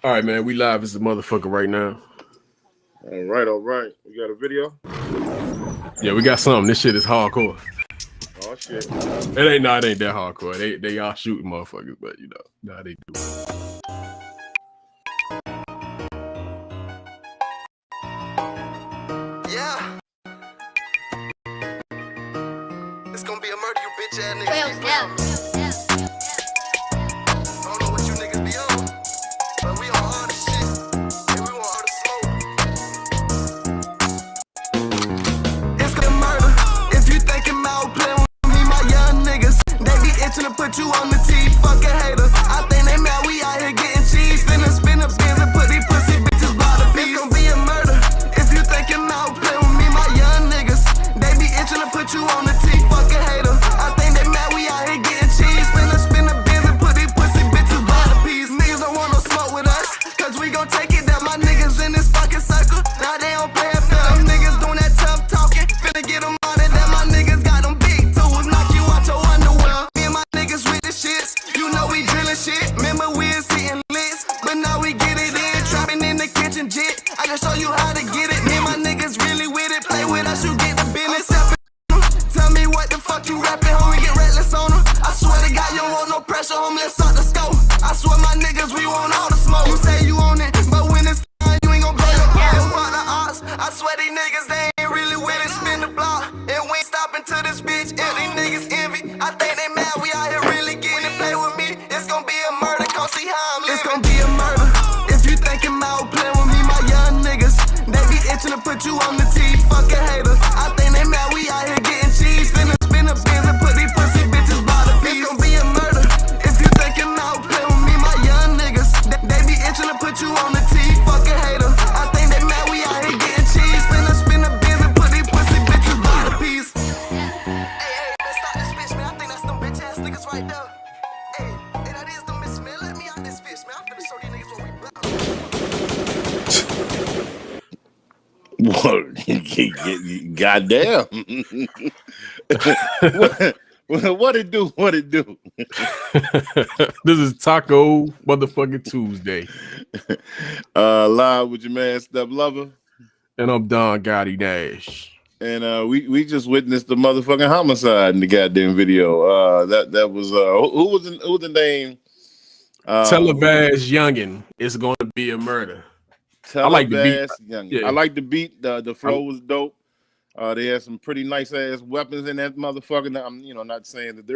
All right, man. We live as a motherfucker right now. All right, all right. We got a video. Yeah, we got something. This shit is hardcore. Oh shit. It ain't that hardcore. They are shooting motherfuckers, but you know, nah, they do. Yeah. It's gonna be a murder, you bitch ass niggas. I don't know what you niggas be on, but we on all the shit, and we want all the smoke. It's gonna be a murder. If you thinking about playing with me, my young niggas, they be itching to put you on the teeth. Fuck a hater. I think they mad we out here getting cheese. Finna spin the bins and put these pussy bitches by the piece. It's gonna be a murder. If you thinking about playing with me, my young niggas, they be itching to put you on the teeth. Fuck a hater. I think they mad we out here getting cheese. Finna spin the bins and put these pussy bitches by the piece. Niggas don't want no smoke with us, cause we gon' take it down. My niggas in this fucking circle, now they don't play a film. Niggas doing that tough talking, finna get them out of there. My niggas got them big tools, knock you out your underwear. Me and my niggas with the shits, you know we drilling shit. Remember we was hitting licks, but now we get it in. Trapping in the kitchen jit, I can show you how to get it. Me and my niggas really with it, play with us, you get the business. Tell me what the fuck you rapping, homie, get reckless on them. I swear to God, you don't want no pressure, homie, let's start the scope. I swear my niggas, we want all the smoke. You say you on it, but when it's time, you ain't gon' blow your pants. Fuck the odds, I swear these niggas, they ain't really with it. Spin the block, and we ain't stopping to this bitch. If these niggas envy, I think they mad, we out here really getting it. Play with me, it's gon' be a murder, come see how I'm living. It's gon' be a murder, if you thinking about playing with me, my young niggas, they be itching to put you on the teeth. Fuck a hater, I think they mad, we out here getting cheese. Finna spin the bins and put these pussy bitches by the piece. It's gon' be a murder, if you thinking about playing with me, my young niggas, they be itching to put you on the teeth. Fuck a hater, I think they mad, we out here getting cheese. Finna spin the bins and put these pussy bitches by the piece. Hey, let's stop this bitch, man. I think that's them bitch ass niggas right there. Hey, that is them bitch, man. Let me out this bitch, man. I'm finna show these niggas what we about. Goddamn. What it do? What it do? This is Taco motherfucking Tuesday. Live with your man Step Lover. And I'm Don Gotti Nash. And we just witnessed the motherfucking homicide in the goddamn video. That was who was the name? Televash Youngin is going to be a murder. I like the beat. Yeah. I like the beat. The flow was dope. They had some pretty nice ass weapons in that motherfucker. I'm not saying that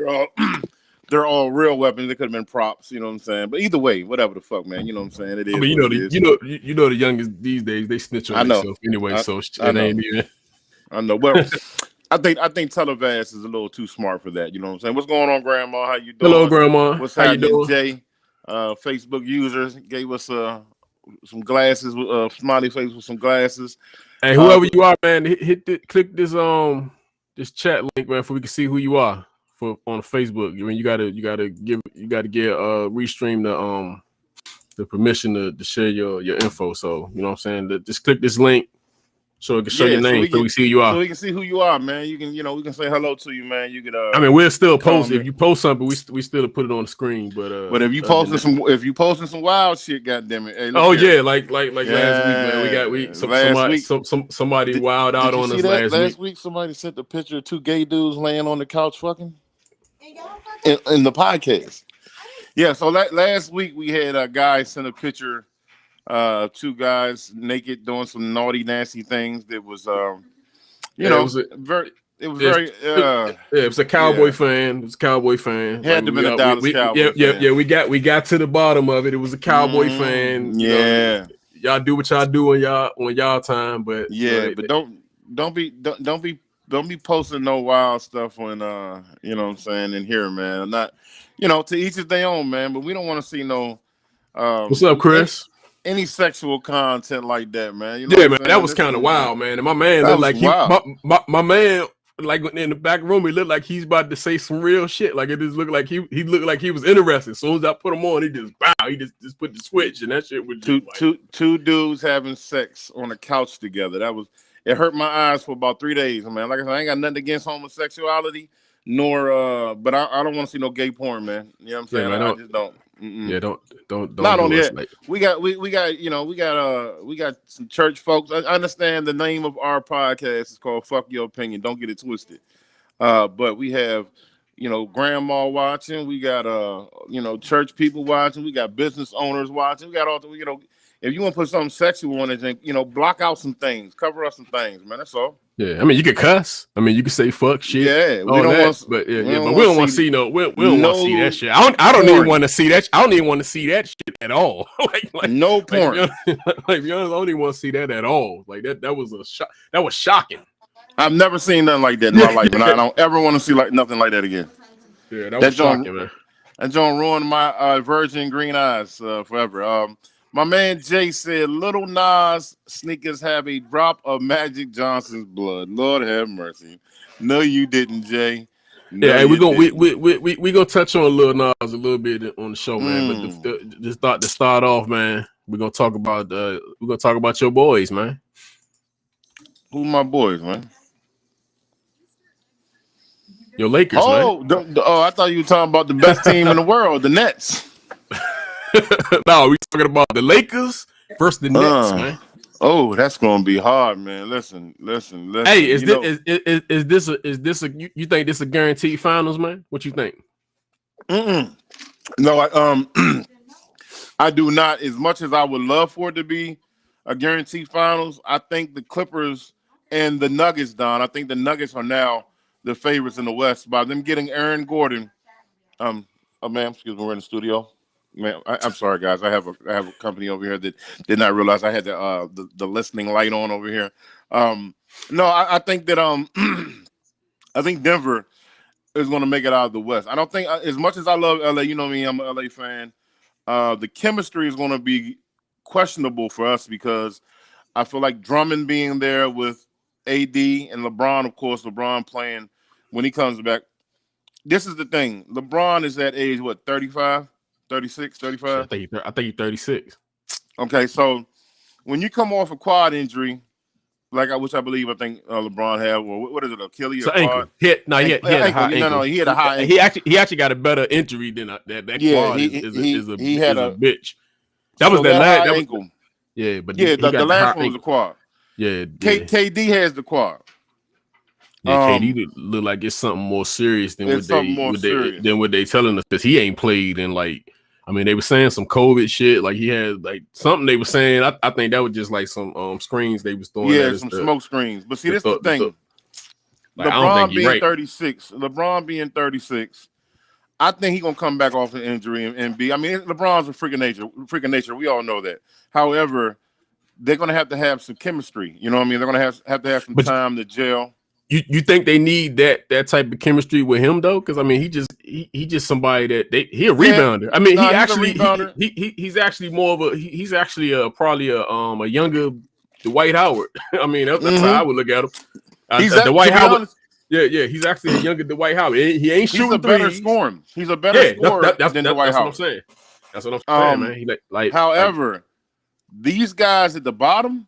they're all real weapons. They could have been props. You know what I'm saying? But either way, whatever the fuck, man. You know what I'm saying? It is. I mean, you know the youngest these days they snitch on themselves anyway. So it ain't even. I know. Well, I think Televass is a little too smart for that. You know what I'm saying? What's going on, Grandma? How you doing? Hello, Grandma. What's how happening, you doing? Jay? Facebook users gave us some glasses, smiley face with some glasses. Hey, whoever you are, man, click this chat link, man, so we can see who you are on Facebook. I mean, you gotta restream the permission to share your info. So you know what I'm saying. Just click this link so it can show your name, so we see who you are. So we can see who you are, man. You can, we can say hello to you, man. You could. I mean, we'll still post if you post something. We still put it on the screen, but if you posting some wild shit, goddamn it. Hey, yeah, like last week, man. Somebody wild out on us last week. Somebody sent the picture of two gay dudes laying on the couch fucking in the podcast. Yeah, so last week we had a guy send a picture. Two guys naked doing some naughty, nasty things. That was, it was a Cowboy fan. It was a Cowboy fan. Had to be a Dallas Cowboy fan. Yeah. We got to the bottom of it. It was a Cowboy fan. Yeah, y'all do what y'all do on y'all time, but but don't be posting no wild stuff when you know what I'm saying in here, man. I'm not, to each his their own, man. But we don't want to see no. What's up, Chris? Any sexual content like that, man. Man, that was kind of wild, man. And my man looked like my man, like in the back room, he looked like he's about to say some real shit. Like it just looked like he looked like he was interested. As soon as I put him on, he just put the switch, and that shit was two dudes having sex on a couch together. It hurt my eyes for about 3 days, man. Like I said, I ain't got nothing against homosexuality. nor but I don't want to see no gay porn, man. You know what I'm saying? Man, I just don't. Yeah, don't. Not do only us that, like we got some church folks. I understand the name of our podcast is called "Fuck Your Opinion." Don't get it twisted. But we have, grandma watching. We got church people watching. We got business owners watching. We got all the if you want to put something sexual on it, then block out some things, cover up some things, man. That's all. Yeah, I mean, you could cuss. I mean, you could say fuck shit. Yeah, we don't want, but we don't want to see no. We don't want to see that shit. I don't even want to see that. I don't even want to see that shit at all. like no porn. Like, be honest, I don't even want to see that at all. Like that was a shock. That was shocking. I've never seen nothing like that in my life, and I don't ever want to see nothing like that again. Yeah, that was shocking, man. That joint ruined my virgin green eyes forever. My man Jay said, "Lil Nas sneakers have a drop of Magic Johnson's blood." Lord have mercy. No, you didn't, Jay. No, yeah, we gonna touch on Lil Nas a little bit on the show, man. But just thought to start off, man, we're gonna talk about your boys, man. Who my boys, man? Your Lakers, man. I thought you were talking about the best team in the world, the Nets. No, we talking about the Lakers versus the Nets, man. Oh, that's gonna be hard, man. Listen. Hey, is this a you think this a guaranteed finals, man? What you think? No, I do not. As much as I would love for it to be a guaranteed finals, I think the Clippers and the Nuggets, Don. I think the Nuggets are now the favorites in the West by them getting Aaron Gordon. Oh, ma'am, excuse me, we're in the studio. Man, I'm sorry, guys. I have a company over here that did not realize I had the listening light on over here. No, I think that I think Denver is going to make it out of the West. I don't think, as much as I love LA, you know me, I'm an LA fan. The chemistry is going to be questionable for us because I feel like Drummond being there with AD and LeBron, of course, LeBron playing when he comes back. This is the thing. LeBron is at age, what, 35? 36, 35? I think he's 36. Okay, so when you come off a quad injury, like I think LeBron had, or what is it, Achilles? Ankle. He had a high ankle. No, he had a high ankle. He actually got a better injury than that. Yeah, quad is a bitch. That was that last ankle. Yeah, but the last one was a quad. Yeah, KD has the quad. Yeah, KD look like it's something more serious than what they telling us, because he ain't played in they were saying some COVID shit. Like he had something they were saying. I think that was just like some screens they was throwing. Yeah, some smoke screens. But see, this is the thing. LeBron being 36. LeBron being 36. I think he's gonna come back off the injury and be. I mean, LeBron's a freak of nature. We all know that. However, they're gonna have to have some chemistry. You know what I mean? They're gonna have to have some time to gel. You think they need that type of chemistry with him though? Because I mean, he just somebody that he a rebounder. I mean, he's actually more of a he's actually probably a younger Dwight Howard. I mean, that's how I would look at him. He's Dwight Howard. Yeah, he's actually a younger Dwight Howard. He ain't shooting. He's a better scorer. He's a better scorer than Dwight Howard. What I'm saying. That's what I'm saying, man. However, these guys at the bottom,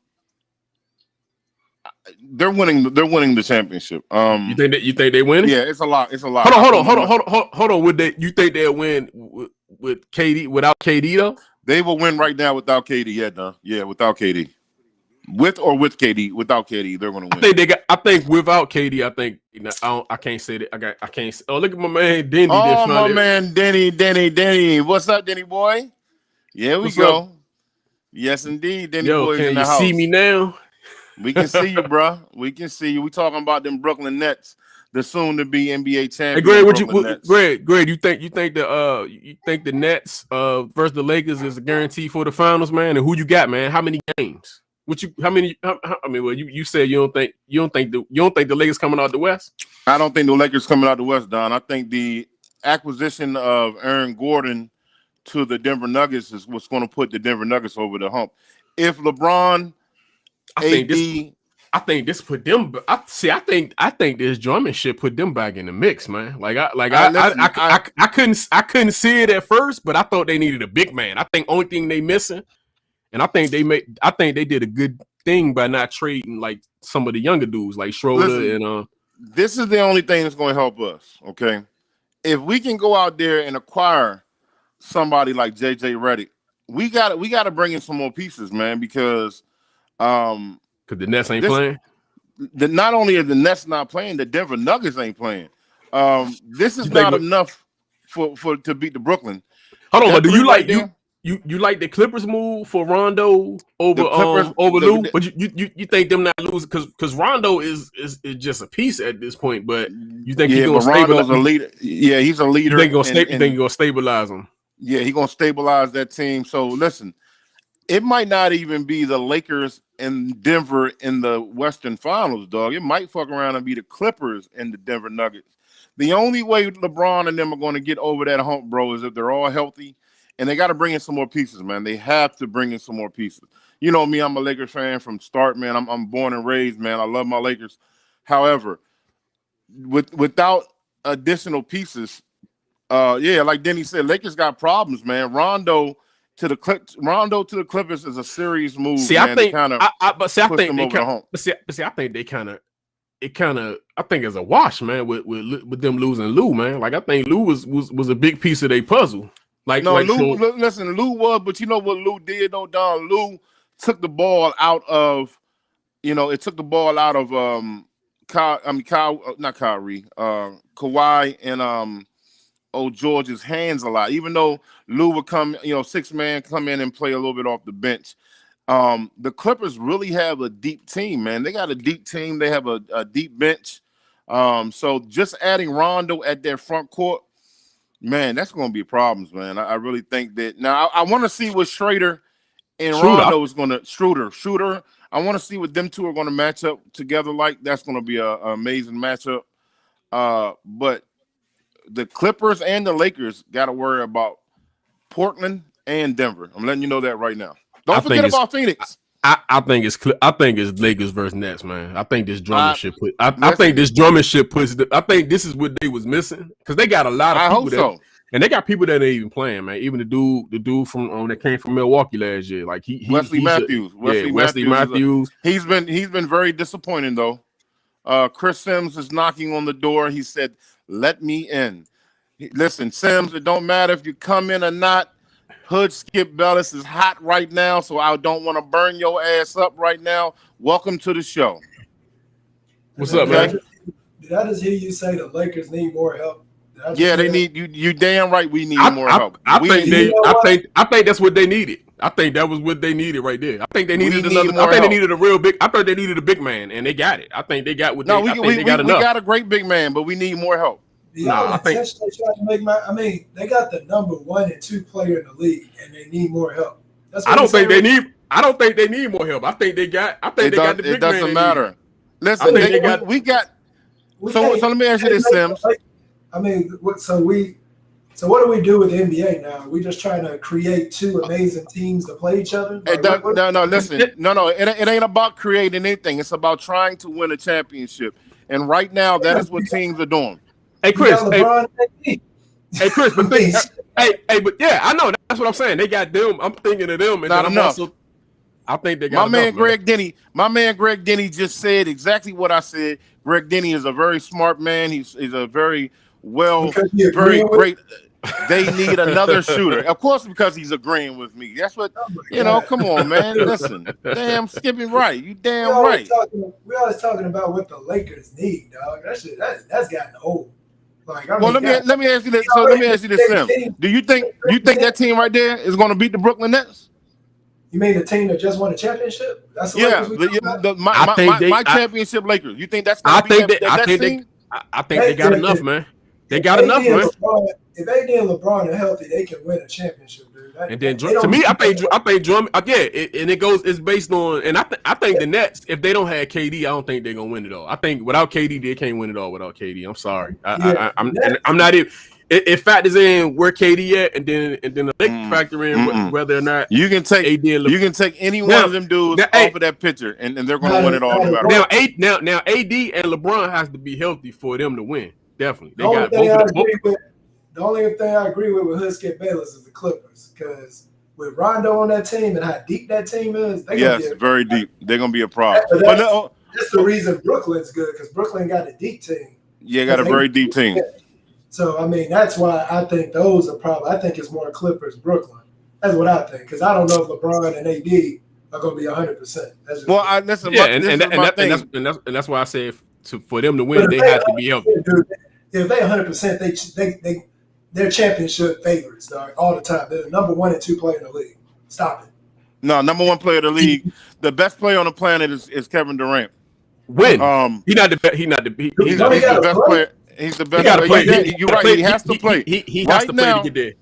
they're winning the championship. You think they win? Yeah, it's a lot. Hold on. You think they'll win with KD without KD though? They will win right now without KD. Yeah, without KD. With KD, without KD, they're going to win. I think without KD, I can't say that. I can't. Oh, look at my man Denny. Oh, my man Denny. What's up, Denny boy? Yeah, we go. Up? Yes, indeed, Denny boy. Can you see me now? We can see you, bro. We can see you. We talking about them Brooklyn Nets, the soon-to-be NBA champion. Hey, Greg, you think the Nets versus the Lakers is a guarantee for the finals, man? And who you got, man? How many games? You said you don't think the Lakers coming out the West? I don't think the Lakers coming out the West, Don. I think the acquisition of Aaron Gordon to the Denver Nuggets is what's going to put the Denver Nuggets over the hump. If LeBron, I think this put them. I think this Drummond shit put them back in the mix, man. I couldn't see it at first, but I thought they needed a big man. I think only thing they missing. And I think they did a good thing by not trading like some of the younger dudes like Schroeder and this is the only thing that's going to help us. Okay, if we can go out there and acquire somebody like JJ Redick, we got to bring in some more pieces, man, because the Nets ain't playing. Not only are the Nets not playing, the Denver Nuggets ain't playing. This is not enough for to beat the Brooklyn. Hold on, but do you like you like the Clippers move for Rondo over Lou? But you think them not losing because Rondo is just a piece at this point, but you think he's gonna stabilize? Rondo's a leader. Yeah, he's a leader. You think you're gonna stabilize him? Yeah, he's gonna stabilize that team. So listen, it might not even be the Lakers and Denver in the Western Finals, dog. It might fuck around and be the Clippers and the Denver Nuggets. The only way LeBron and them are going to get over that hump, bro, is if they're all healthy, and they got to bring in some more pieces, man. They have to bring in some more pieces. You know me, I'm a Lakers fan from start, man. I'm born and raised, man. I love my Lakers. However, without additional pieces, like Denny said, Lakers got problems, man. Rondo to the Clippers is a serious move. See, man, I think, I think it's a wash, man. With them losing Lou, man. Like I think Lou was a big piece of their puzzle. Listen, Lou was, but you know what Lou did though, Don? Lou took the ball out of, Kawhi and George's hands a lot. Even though Lou would come, six man come in and play a little bit off the bench. The Clippers really have a deep team, man. They got a deep team. They have a deep bench. So just adding Rondo at their front court, man, that's going to be problems, man. I really think that. Now, I want to see what Schroeder and Rondo is going to Schroeder. I want to see what them two are going to match up together like. That's going to be an amazing matchup. But the Clippers and the Lakers got to worry about Portland and Denver. I'm letting you know that right now. Don't forget about Phoenix. I think it's Lakers versus Nets, man. I think this Drummond put. I think this Drummond shit puts. I think this is what they was missing because they got a lot of people and they got people that ain't even playing, man. Even the dude from that came from Milwaukee last year, like Wesley Matthews. Wesley Matthews. He's been very disappointing though. Chris Sims is knocking on the door. He said, "Let me in." Listen, Sims, it don't matter if you come in or not. Hood Skip Bellis is hot right now, so I don't want to burn your ass up right now. Welcome to the show. What's up, man? Did I just hear you say the Lakers need more help? Yeah, they need you. You damn right. We need more help. I think that's what they needed. I think that was what they needed right there. I think they needed another. I think they needed a real big. I thought they needed a big man, and they got it. I think they got what. They got enough. We got a great big man, but we need more help. I think they got the number 1 and 2 player in the league, and they need more help. I don't think they need more help. I think they got. I think they got the big man. It doesn't matter. Listen, we got. So let me ask you this, Sims. So what do we do with the NBA now? Are we just trying to create 2 amazing teams to play each other? Listen. It ain't about creating anything. It's about trying to win a championship. And right now, that is what teams are doing. Hey Chris, but yeah, I know that's what I'm saying. They got them. I'm thinking of them, and not enough. I think they got my man Greg Denny. My man Greg Denny just said exactly what I said. Greg Denny is a very smart man. He's a very great. They need another shooter, of course, because he's agreeing with me. That's what Come on, man. Listen, damn, skipping right. You damn right. We always talking about what the Lakers need, dog. That's gotten old. Let me ask you this. So let me ask you this, Sam. Do you think that team right there is going to beat the Brooklyn Nets? You mean the team that just won a championship? That's my championship Lakers. You think that's going to be that team? I think they got enough, man. They got enough, man. If AD and LeBron are healthy, they can win a championship, dude. And then to me, I think Drummond. And it's based on. And I think the Nets, if they don't have KD, I don't think they're gonna win it all. I think without KD, they can't win it all without KD. I'm sorry. I'm not even. It factors in where KD at, and then the Lakers factor in whether or not you can take AD and LeBron. You can take any one of them dudes off of that picture, and they're gonna win it all. Now AD and LeBron has to be healthy for them to win. Definitely, they got both. The only thing I agree with Hood Skip Bayless is the Clippers, because with Rondo on that team and how deep that team is, very deep. They're gonna be a problem. That's the reason Brooklyn's good, because Brooklyn got a deep team. Yeah, got a very deep team. So, I mean, that's why I think those are probably – I think it's more Clippers, Brooklyn. That's what I think, because I don't know if LeBron and AD are going to be 100%. Well, listen, and that's why I say for them to win, they have to be healthy. If they 100%, they're championship favorites, dog, all the time. They're the number 1 and 2 player in the league. Stop it. No, number 1 player in the league. The best player on the planet is Kevin Durant. He's not the best. He's the best player. He's the best player. You're right. He has to play. He has to play to get there.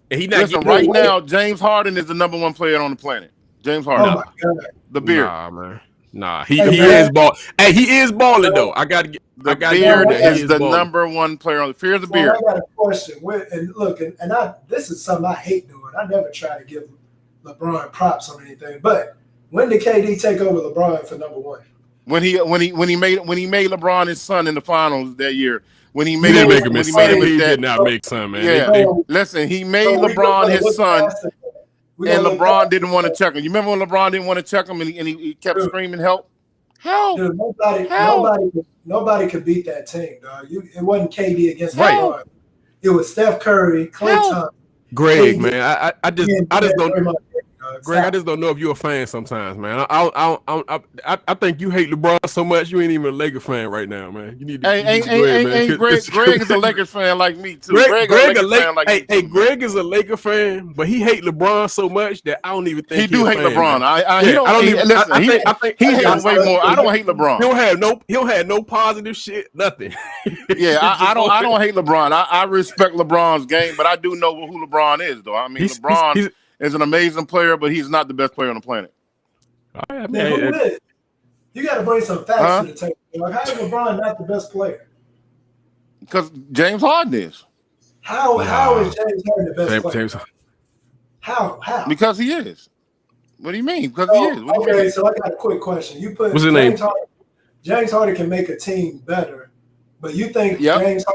And Listen, now, James Harden is the number 1 player on the planet. James Harden. Oh my God. The beard. Nah, man. Nah, he is ball. Hey, he is balling though. The beard is the number 1 player on the fear of the beard. I got a question. This is something I hate doing. I never try to give LeBron props on anything. But when did KD take over LeBron for number 1? When he made LeBron his son in the finals that year. When he made he him his dad. He did not make son, man. Yeah, listen, he made LeBron his son. And LeBron didn't want to check him. You remember when LeBron didn't want to check him and he kept screaming, help? Help! Dude, nobody could beat that team, dog. It wasn't KD against LeBron. It was Steph Curry, Klay Thompson. Greg, man, I just don't. Greg, I just don't know if you're a fan sometimes, man. I think you hate LeBron so much you ain't even a Lakers fan right now, man. You need to. Greg is a Lakers fan like me too. Greg is a Lakers fan, but he hate LeBron so much that I don't even think he do hate LeBron. He hates way more. I don't hate LeBron. He don't have no positive shit, nothing. Yeah, I don't hate LeBron. I respect LeBron's game, but I do know who LeBron is, though. I mean, LeBron is an amazing player, but he's not the best player on the planet. You got to bring some facts to the table. Like, how is LeBron not the best player? Because James Harden is. How is James Harden the best player? How? Because he is. What do you mean? Because he is. So I got a quick question. You put what's his name? James Harden can make a team better, but you think James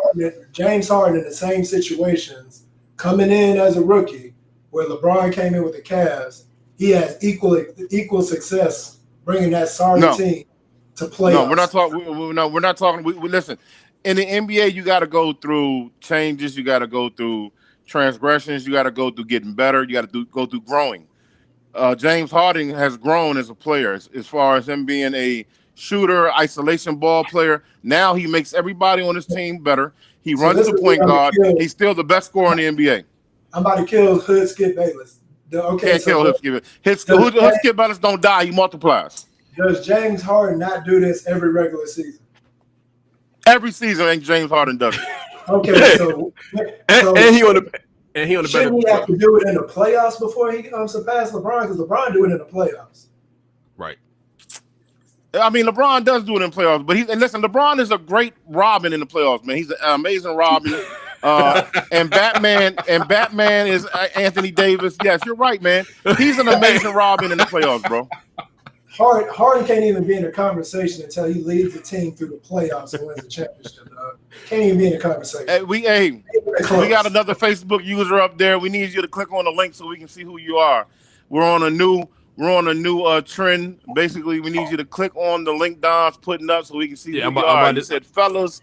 Harden in the same situations, coming in as a rookie, where LeBron came in with the Cavs, he has equal success bringing that sorry team to play. No, we're not talking. We listen. In the NBA, you got to go through changes. You got to go through transgressions. You got to go through getting better. You got to go through growing. James Harden has grown as a player as far as him being a shooter, isolation ball player. Now he makes everybody on his team better. He runs the point guard. He's still the best scorer in the NBA. I'm about to kill Hood Skip Bayless. Can't kill Hood Skip. Hood Skip Bayless don't die. He multiplies. Does James Harden not do this every regular season? Every season, and James Harden does it. Okay, so he on the shouldn't he have to do it in the playoffs before he surpass LeBron? Because LeBron do it in the playoffs. Right. I mean, LeBron does do it in playoffs, but listen, LeBron is a great Robin in the playoffs, man. He's an amazing Robin. And Batman is Anthony Davis. Yes, you're right, man. He's an amazing Robin in the playoffs, bro. Harden can't even be in the conversation until he leads the team through the playoffs and wins the championship. Can't even be in the conversation. Hey, we got another Facebook user up there. We need you to click on the link so we can see who you are. We're on a new trend. Basically, we need you to click on the link Don's putting up so we can see who you are. He said, fellas,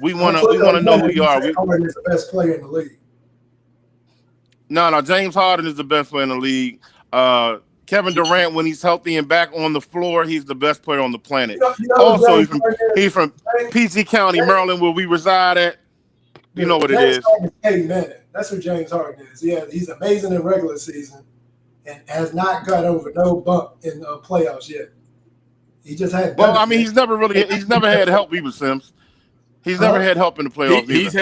we want to know who you are. Harden is the best player in the league. No, James Harden is the best player in the league. Kevin Durant, when he's healthy and back on the floor, he's the best player on the planet. Also, he's from PG County, Maryland, where we reside at. You know what it is. That's who James Harden is. Yeah, he's amazing in regular season and has not got over no bump in playoffs yet. He just had. Well, I mean, he's never had help either, Sims. He's never had help in the playoffs. He's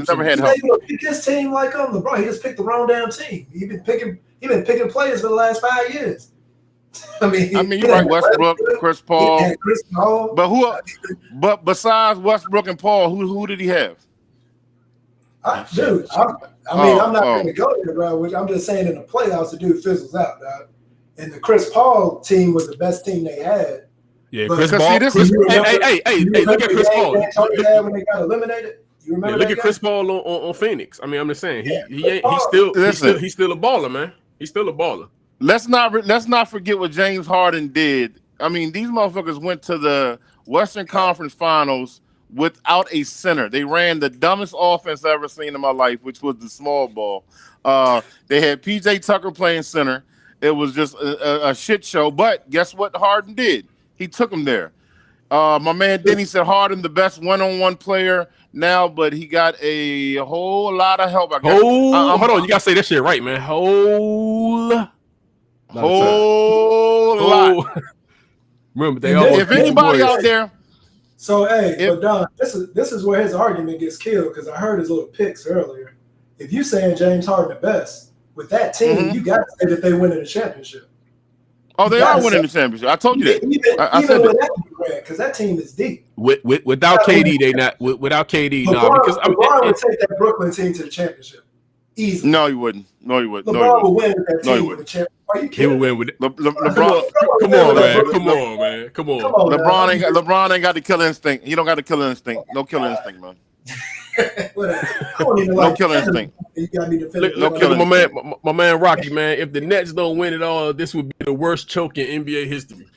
never had help. Pick his team like LeBron. He just picked the wrong damn team. He's been picking players for the last 5 years. I mean, you're right. Westbrook, Chris Paul. But besides Westbrook and Paul, who did he have? I'm not going to go there, bro. I'm just saying in the playoffs, the dude fizzles out, dog. And the Chris Paul team was the best team they had. Yeah, Chris Paul. Hey, look at Chris Paul. When they got eliminated. You remember look at Chris Paul on Phoenix. I mean, I'm just saying he's still a baller, man. He's still a baller. Let's not forget what James Harden did. I mean, these motherfuckers went to the Western Conference Finals without a center. They ran the dumbest offense I've ever seen in my life, which was the small ball. They had PJ Tucker playing center. It was just a shit show. But guess what Harden did? He took him there. My man Denny said Harden the best one-on-one player now, but he got a whole lot of help. Hold on, you gotta say that shit right, man. Whole lot. Remember, they all. If anybody out there. So but Don, this is where his argument gets killed because I heard his little picks earlier. If you saying James Harden the best with that team, you got to say that they winning the championship. Oh, they are winning the championship. I told you that. I said that because that team is deep. Without KD, they not. Without KD, LeBron, because LeBron would take that Brooklyn team to the championship easily. No, he wouldn't. LeBron would win with that team with the championship. Are you kidding? He would win with it. LeBron. Come on, man. LeBron ain't got the killer instinct. He don't got the killer instinct. No killer instinct, man. No killer instinct. My man Rocky, man. If the Nets don't win it all, this would be the worst choke in NBA history.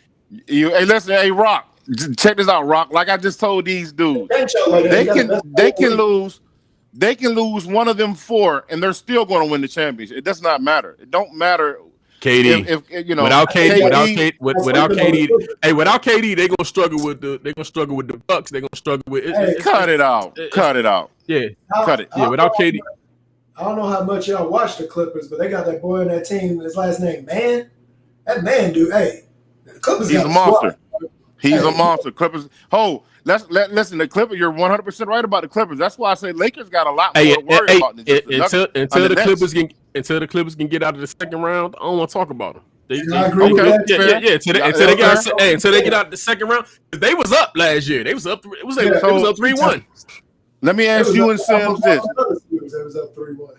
Hey, listen, hey Rock, check this out, Rock. Like I just told these dudes, they can lose one of them 4, and they're still going to win the championship. It does not matter. It don't matter. KD, if you know, without KD, they're gonna struggle with the Bucks. They're gonna struggle with it. Cut it out. Yeah, cut it. Yeah, without KD. I don't know how much y'all watch the Clippers, but they got that boy in that team. His last name, Man. That man, dude. Hey, the Clippers. He's a monster. He's a monster. Clippers. Listen. The Clippers. You're 100% right about the Clippers. That's why I say Lakers got a lot more to worry about than just until the Clippers can get out of the second round. I don't want to talk about them. I agree with that. Until they get out of the second round, they was up last year. They was up. It was up 3-1. Let me ask you and Sims this. It was up 3-1.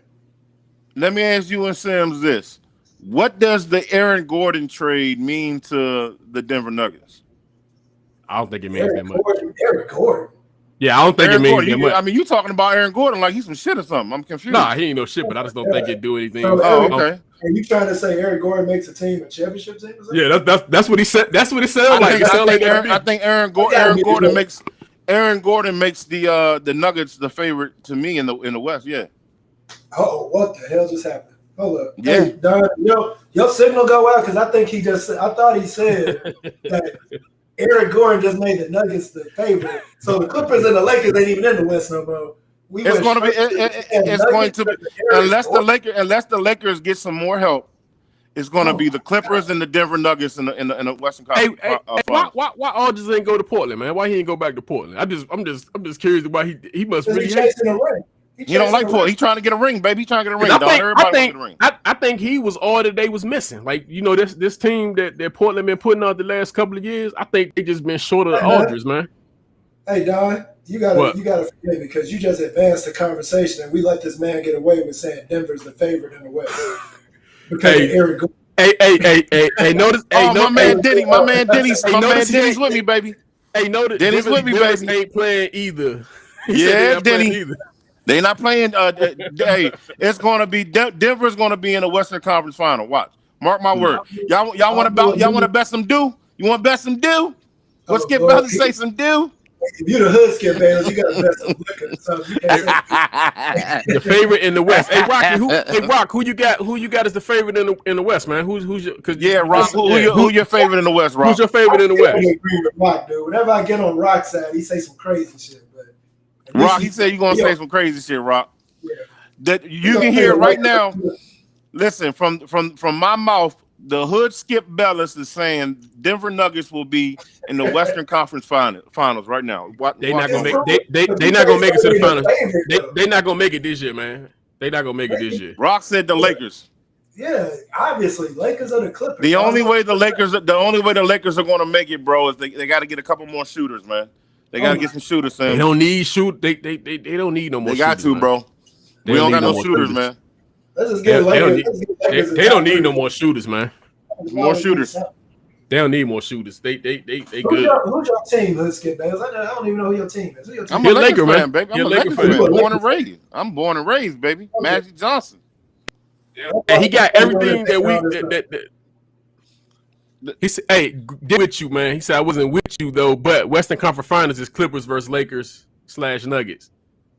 Let me ask you and Sims this. What does the Aaron Gordon trade mean to the Denver Nuggets? I don't think it means that much. Aaron Gordon. Yeah, I don't think it means that much. I mean, you talking about Aaron Gordon like he's some shit or something. I'm confused. Nah, he ain't no shit, but I just don't think it do anything. Okay. Are you trying to say Aaron Gordon makes a team a championship team? Yeah, that's what he said. That's what it sounds like. I think Aaron Gordon makes the Nuggets the favorite to me in the West. Yeah. Oh, what the hell just happened? Hold up. Yeah. Hey, Don, your signal go out because I thought he said that Aaron Gordon just made the Nuggets the favorite. So the Clippers and the Lakers ain't even in the West no more. It's going to be unless the Lakers get some more help. It's going to be the Clippers and the Denver Nuggets in the Western Conference. Why Aldridge ain't go to Portland, man? Why he ain't go back to Portland? I'm just curious why he must really hate. He don't like Portland. He's trying to get a ring, baby. He's trying to get a ring. I think he was all that they was missing. Like, this team that Portland been putting out the last couple of years, I think they just been short of Aldridge, man. Hey, Don, you gotta forgive me because you just advanced the conversation and we let this man get away with saying Denver's the favorite in the West. Hey, notice. My man Denny's with me, baby. Hey, notice. Denny's with me, baby. Ain't playing either. Denny. They not playing. It's going to be Denver's going to be in the Western Conference Final. Watch, mark my word. Y'all want to bet some do? You want to bet some do? Let's get Bell to say some do. If you're the hood skip man, you got to bet some liquor. The favorite in the West. Hey, Rock, who you got as the favorite in the West, man? Who's your? Rock. Who your favorite in the West, Rock? Who's your favorite in the West? I agree with Rock, dude. Whenever I get on Rock's side, he say some crazy shit. Rock, he said you're gonna say some crazy shit, Rock. Yeah. That you can hear right now. Listen, from my mouth, the hood Skip Bellis is saying Denver Nuggets will be in the Western Conference Finals right now. They're not gonna make it to the finals. They're not gonna make it this year, man. They're not gonna make it this year. Rock said the Lakers. Yeah, obviously, Lakers are the Clippers. The only way the Lakers are gonna make it, bro, is they got to get a couple more shooters, man. They gotta get some shooters, Sam. They don't need shoot. They don't need no more. They got shooters, to, bro. We don't got no shooters, man. Let's just get they don't need no more shooters, man. More shooters. They don't need more shooters. They good. Who's your team? Let's get back. I don't even know who your team is. I'm a Laker fan, baby. I'm a Laker fan. I'm born and raised, baby. Okay. Magic Johnson. And he got everything that we. He said, "Hey, get with you, man." He said, "I wasn't with you though, but Western Conference Finals is Clippers versus Lakers / Nuggets."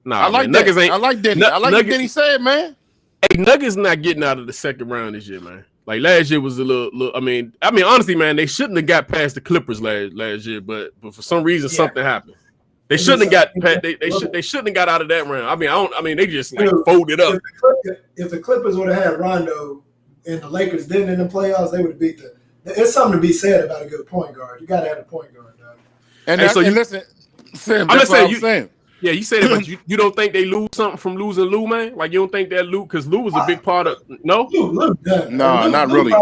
Nah, I like man. that. Nuggets ain't. I like Denny. I like what Denny said, man. Hey, Nuggets not getting out of the second round this year, man. Like last year was a little. I mean, honestly, man, they shouldn't have got past the Clippers last year, but for some reason something happened. They shouldn't have got. They shouldn't have got out of that round. I mean, they just like folded up. If the Clippers would have had Rondo and the Lakers didn't in the playoffs, they would have beat the. There's something to be said about a good point guard. You got to have a point guard, dog. And listen, Sam, that's what I'm saying. Yeah, you said it, but you don't think they lose something from losing Lou, man? Like you don't think that Lou, because Lou was a big part of no, no, not really.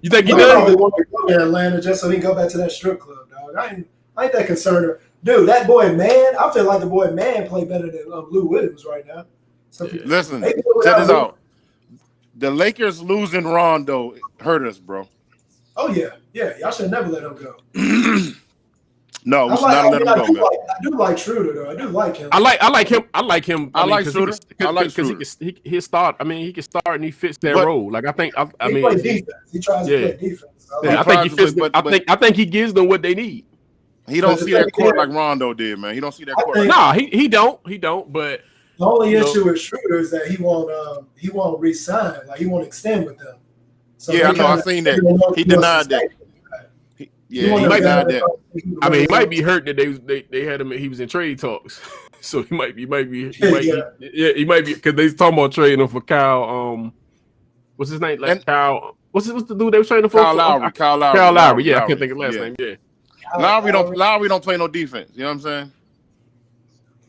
You think he does? Probably want to go to Atlanta just so he can go back to that strip club, dog. I ain't that concerned. Dude, that boy Man, I feel like the boy Man play better than Lou Williams right now. So listen, check this out. The Lakers losing Rondo hurt us, bro. Oh yeah. Y'all should never let him go. No, we should not let him go, man. I do like Schroeder, though. I do like him. I like him. I like Schroeder. I like Schroeder. He start. I mean, he can start and he fits that role. Like I think. I mean, plays defense. He tries to play defense. I think he fits. I think he gives them what they need. He don't see that court like Rondo did, man. He don't see that court. No, he don't. But the only issue with Schroeder is that he won't re-sign. Like he won't extend with them. So yeah, I know. I seen that. He denied that. He might deny that. I mean, he might be hurt that they had him. He was in trade talks, so he might be because they talking about trading him for Kyle. What's his name? Like Kyle. What's the dude they was trading for? Kyle Lowry. Kyle Lowry. Yeah, I can't think of his last name. Yeah. Lowry don't play no defense. You know what I'm saying?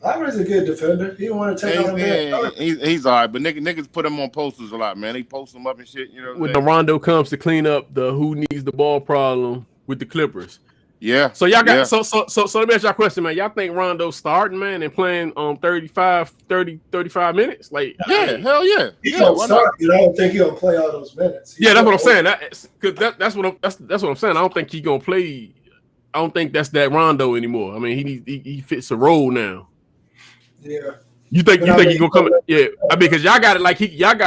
Lowry's a good defender. He don't want to take on him. He's all right, but niggas put him on posters a lot, man. They post him up and shit. You know. When the Rondo comes to clean up the who needs the ball problem with the Clippers. Yeah. So y'all got so let me ask y'all a question, man. Y'all think Rondo's starting, man, and playing 35 minutes? Like hell yeah. He's gonna start. I don't think he'll play all those minutes. That's what I'm saying. That's what I'm saying. I don't think he's gonna play. I don't think that's that Rondo anymore. I mean, he fits a role now. Yeah. You think he's gonna come? Yeah. I mean, because y'all got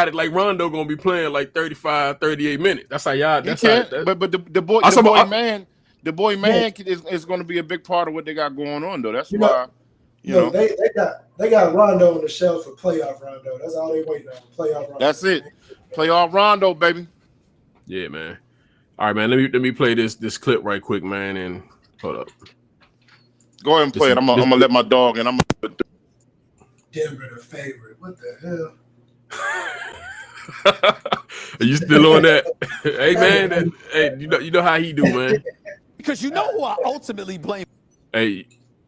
it like Rondo gonna be playing like 35, 38 minutes. That's how y'all. But the boy man is going to be a big part of what they got going on, though. That's why. They got Rondo on the shelf for playoff Rondo. That's all they waiting on. Playoff Rondo. That's it. Playoff Rondo, baby. Yeah, man. All right, man. Let me play this clip right quick, man. And hold up. Go ahead and play it. I'm gonna let my dog in. Denver the favorite. What the hell? Are you still on that? Hey, man. You know how he do, man. Because you know who I ultimately blame. Hey,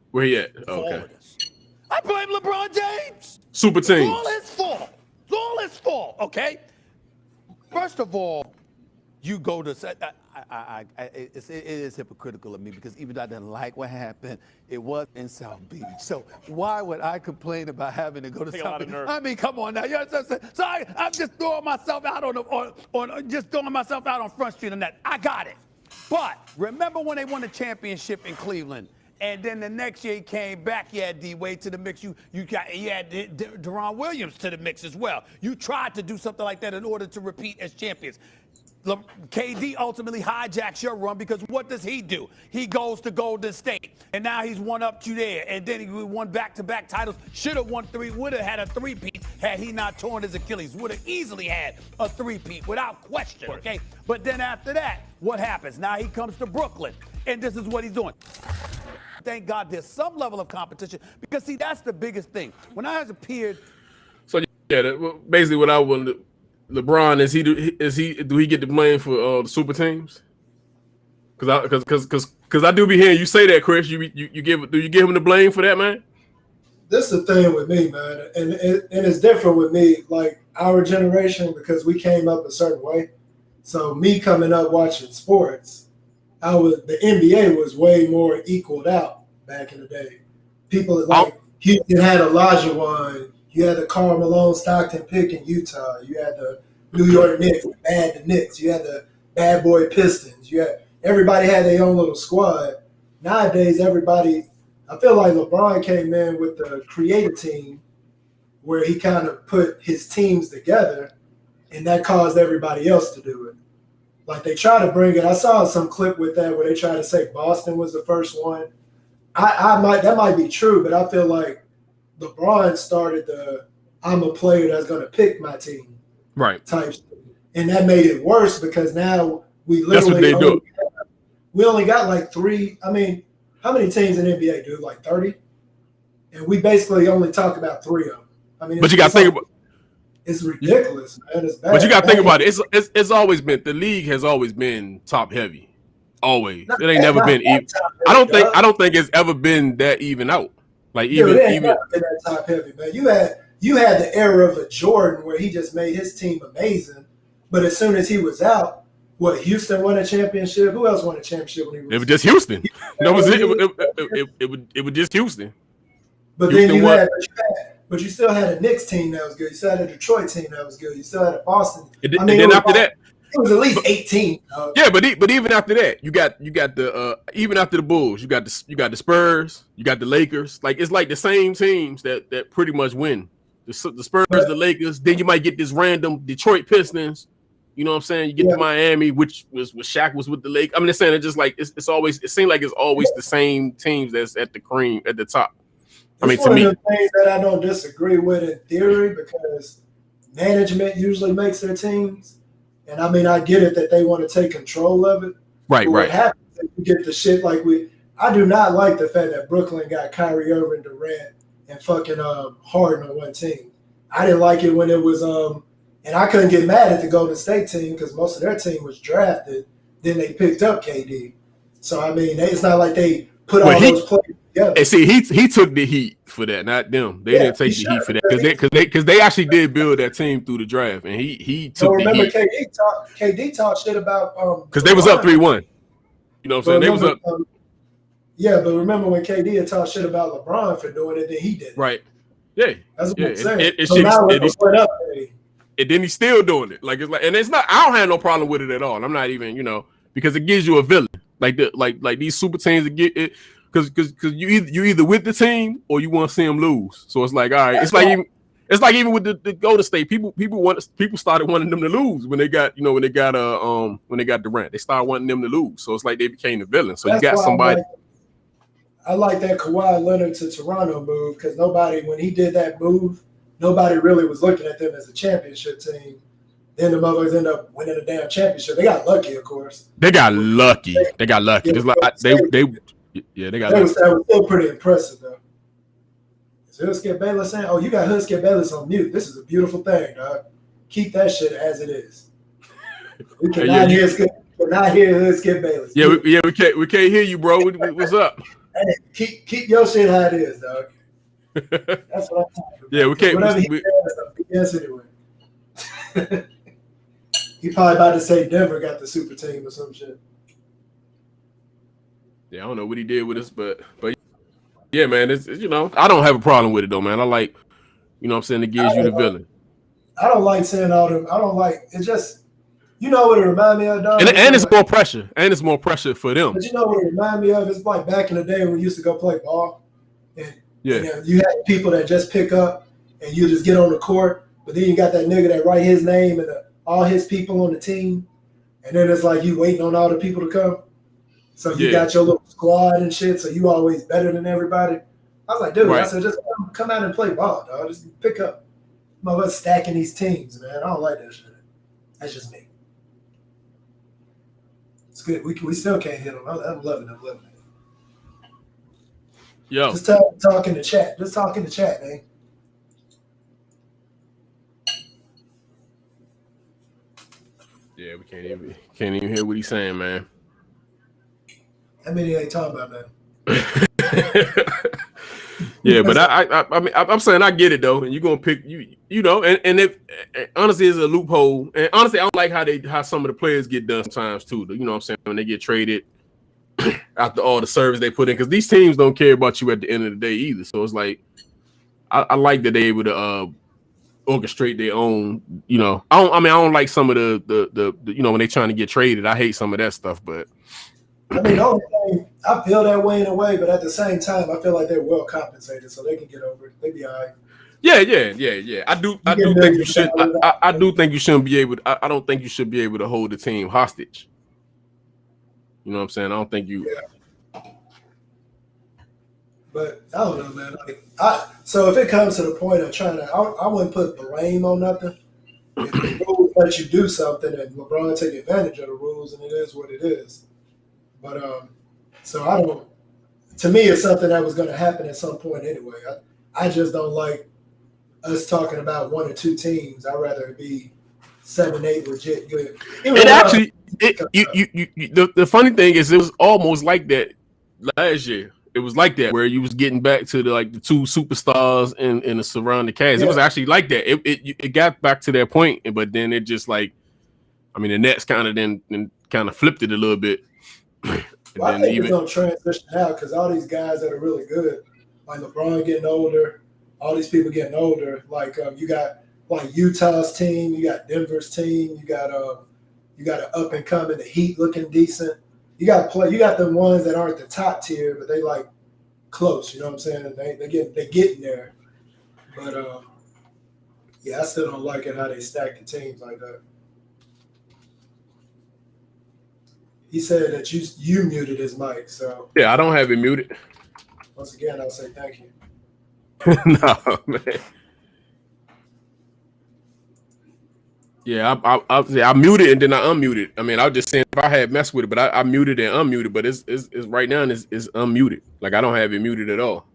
where he at? Okay. I blame LeBron James. Super team. It's all his fault. Okay. First of all, you go to it is hypocritical of me because even though I didn't like what happened, it was in South Beach. So why would I complain about having to go to South Beach? I mean, come on now. So I'm just throwing myself out on Front Street and that. I got it. But remember when they won the championship in Cleveland? And then the next year he came back. You had D-Wade to the mix. You had Deron Williams to the mix as well. You tried to do something like that in order to repeat as champions. KD ultimately hijacks your run because what does he do? He goes to Golden State, and now he's one up you there. And then he won back-to-back titles. Should have won three. Would have had a three-peat had he not torn his Achilles. Would have easily had a three-peat without question. Okay, but then after that, what happens? Now he comes to Brooklyn, and this is what he's doing. Thank God there's some level of competition because see that's the biggest thing. When I has appeared. So yeah, basically what I wanted. LeBron do he get the blame for the super teams? Because I do be hearing you say that, Chris. Do you give him the blame for that, man? This is the thing with me, man, and it's different with me. Like our generation, because we came up a certain way. So me coming up watching sports, the NBA was way more equaled out back in the day. People like Houston had Olajuwon. You had the Karl Malone Stockton pick in Utah. You had the New York Knicks, the Knicks. You had the bad boy Pistons. Everybody had their own little squad. Nowadays, I feel like LeBron came in with the creative team where he kind of put his teams together, and that caused everybody else to do it. Like they try to bring it. I saw some clip with that where they try to say Boston was the first one. That might be true, but I feel like LeBron started the I'm a player that's going to pick my team type shit. And that made it worse because now we literally we only got like 3. I mean, how many teams in the NBA, dude? Like 30? And we basically only talk about 3 of them. I mean, but you got to think about it's ridiculous, man. It's bad. But you got to think about it. It's always been the league has always been top heavy. Always. It ain't never been even. I don't think it's ever been that even out. Like even been that top heavy, man. You had the era of a Jordan where he just made his team amazing, but as soon as he was out, Houston won a championship? Who else won a championship when he was? It was just Houston. That was it. It was just Houston. But Houston then but you still had a Knicks team that was good. You still had a Detroit team that was good. You still had a Boston. And then after that, it was at least 18. Yeah, but even after that, you got the even after the Bulls, you got the Spurs, you got the Lakers. Like it's like the same teams that pretty much win. The Spurs, the Lakers. Then you might get this random Detroit Pistons. You know what I'm saying? You get to Miami, which was Shaq was with the Lakers. I'm just saying it's just like it's always. It seems like it's always the same teams that's at the cream at the top. I mean, one of the things that I don't disagree with in theory because management usually makes their teams. And I mean, I get it that they want to take control of it. Right. What happens is you get the shit like I do not like the fact that Brooklyn got Kyrie Irving, Durant, and fucking Harden on one team. I didn't like it when it was and I couldn't get mad at the Golden State team because most of their team was drafted. Then they picked up KD. So I mean, it's not like they put all those players together. And see, he took the heat for that, not them. They didn't take the heat for that because they actually did build that team through the draft, and he took the heat. KD talked shit about because they was up 3-1. You know what I'm saying? They was up. Yeah, but remember when KD had talked shit about LeBron for doing it, then he did it. Right. Yeah. That's what I'm saying. And then he's still doing it. Like it's like, and it's not. I don't have no problem with it at all. I'm not even, because it gives you a villain. Like these super teams that get it. Because you either with the team or you want to see them lose. So it's like, all right, it's like even with the Golden State, people started wanting them to lose when they got Durant. They started wanting them to lose. So it's like they became the villain. So you got somebody. I like that Kawhi Leonard to Toronto move because when he did that move, nobody really was looking at them as a championship team. Then the motherfuckers end up winning a damn championship. They got lucky, of course. They got lucky. It's like they got. That was still pretty impressive though. Is Hoodskip Bayless saying, "Oh, you got Hoodskip Bayless on mute? This is a beautiful thing, dog. Keep that shit as it is." We cannot hear Hoodskip Bayless. Yeah, we can't hear you, bro. What's up? Hey, keep your shit how it is, dog. That's what I'm talking about. Yeah, we can't. Whatever he says, anyway. He probably about to say Denver got the super team or some shit. Yeah, I don't know what he did with us, but yeah, man, it's I don't have a problem with it though, man. I like, what I'm saying, it gives you the villain. I don't like saying all them. I don't like it. Just what it remind me of, dog. And it's more pressure. And it's more pressure for them. But what it remind me of? It's like back in the day when we used to go play ball, and you had people that just pick up and you just get on the court, but then you got that nigga that write his name and all his people on the team, and then it's like you waiting on all the people to come. So you got your little squad and shit, so you always better than everybody. I was like, dude, I said, just come out and play ball, dog. Just pick up. Motherfuckers stacking these teams, man. I don't like that shit. That's just me. It's good. We still can't hit them. I'm loving it. Yo. Just talk in the chat. Just talk in the chat, man. Yeah, we can't even hear what he's saying, man. That mean he ain't talking about that. Yeah, but I'm saying I get it though, and you're gonna pick and if honestly it's a loophole, and honestly I don't like how some of the players get done sometimes too. You know what I'm saying, when they get traded after all the service they put in, because these teams don't care about you at the end of the day either. So it's like I like that they're able to orchestrate their own. I don't like some of the when they're trying to get traded. I hate some of that stuff, but. I mean, the only thing, I feel that way in a way, but at the same time, I feel like they're well compensated, so they can get over it. They be all right. Yeah. I do think you should. I do think you shouldn't be able. I don't think you should be able to hold the team hostage. You know what I'm saying? I don't think you. Yeah. But I don't know, man. So if it comes to the point of trying to, I wouldn't put blame on nothing. If the rules let you do something, and LeBron take advantage of the rules, and it is what it is. But so I don't. To me, it's something that was going to happen at some point anyway. I just don't like us talking about one or two teams. I'd rather it be 7, 8 legit good. The funny thing is, it was almost like that last year. It was like that where you was getting back to the two superstars in the surrounding cast. Yeah. It was actually like that. It got back to that point, but then it just the Nets kind of flipped it a little bit. Well, I think it's going to transition out because all these guys that are really good, like LeBron getting older, all these people getting older. Like you got Utah's team, you got Denver's team, you got an up and coming, the Heat looking decent. You got the ones that aren't the top tier, but they close. You know what I'm saying? And they getting there. But I still don't like it how they stack the teams like that. He said that you muted his mic, so yeah, I don't have it muted. Once again, I'll say thank you. No, man. Yeah, I muted and then I unmuted. I mean, I was just saying if I had messed with it, but I muted and unmuted. But it's right now and it's unmuted. Like I don't have it muted at all.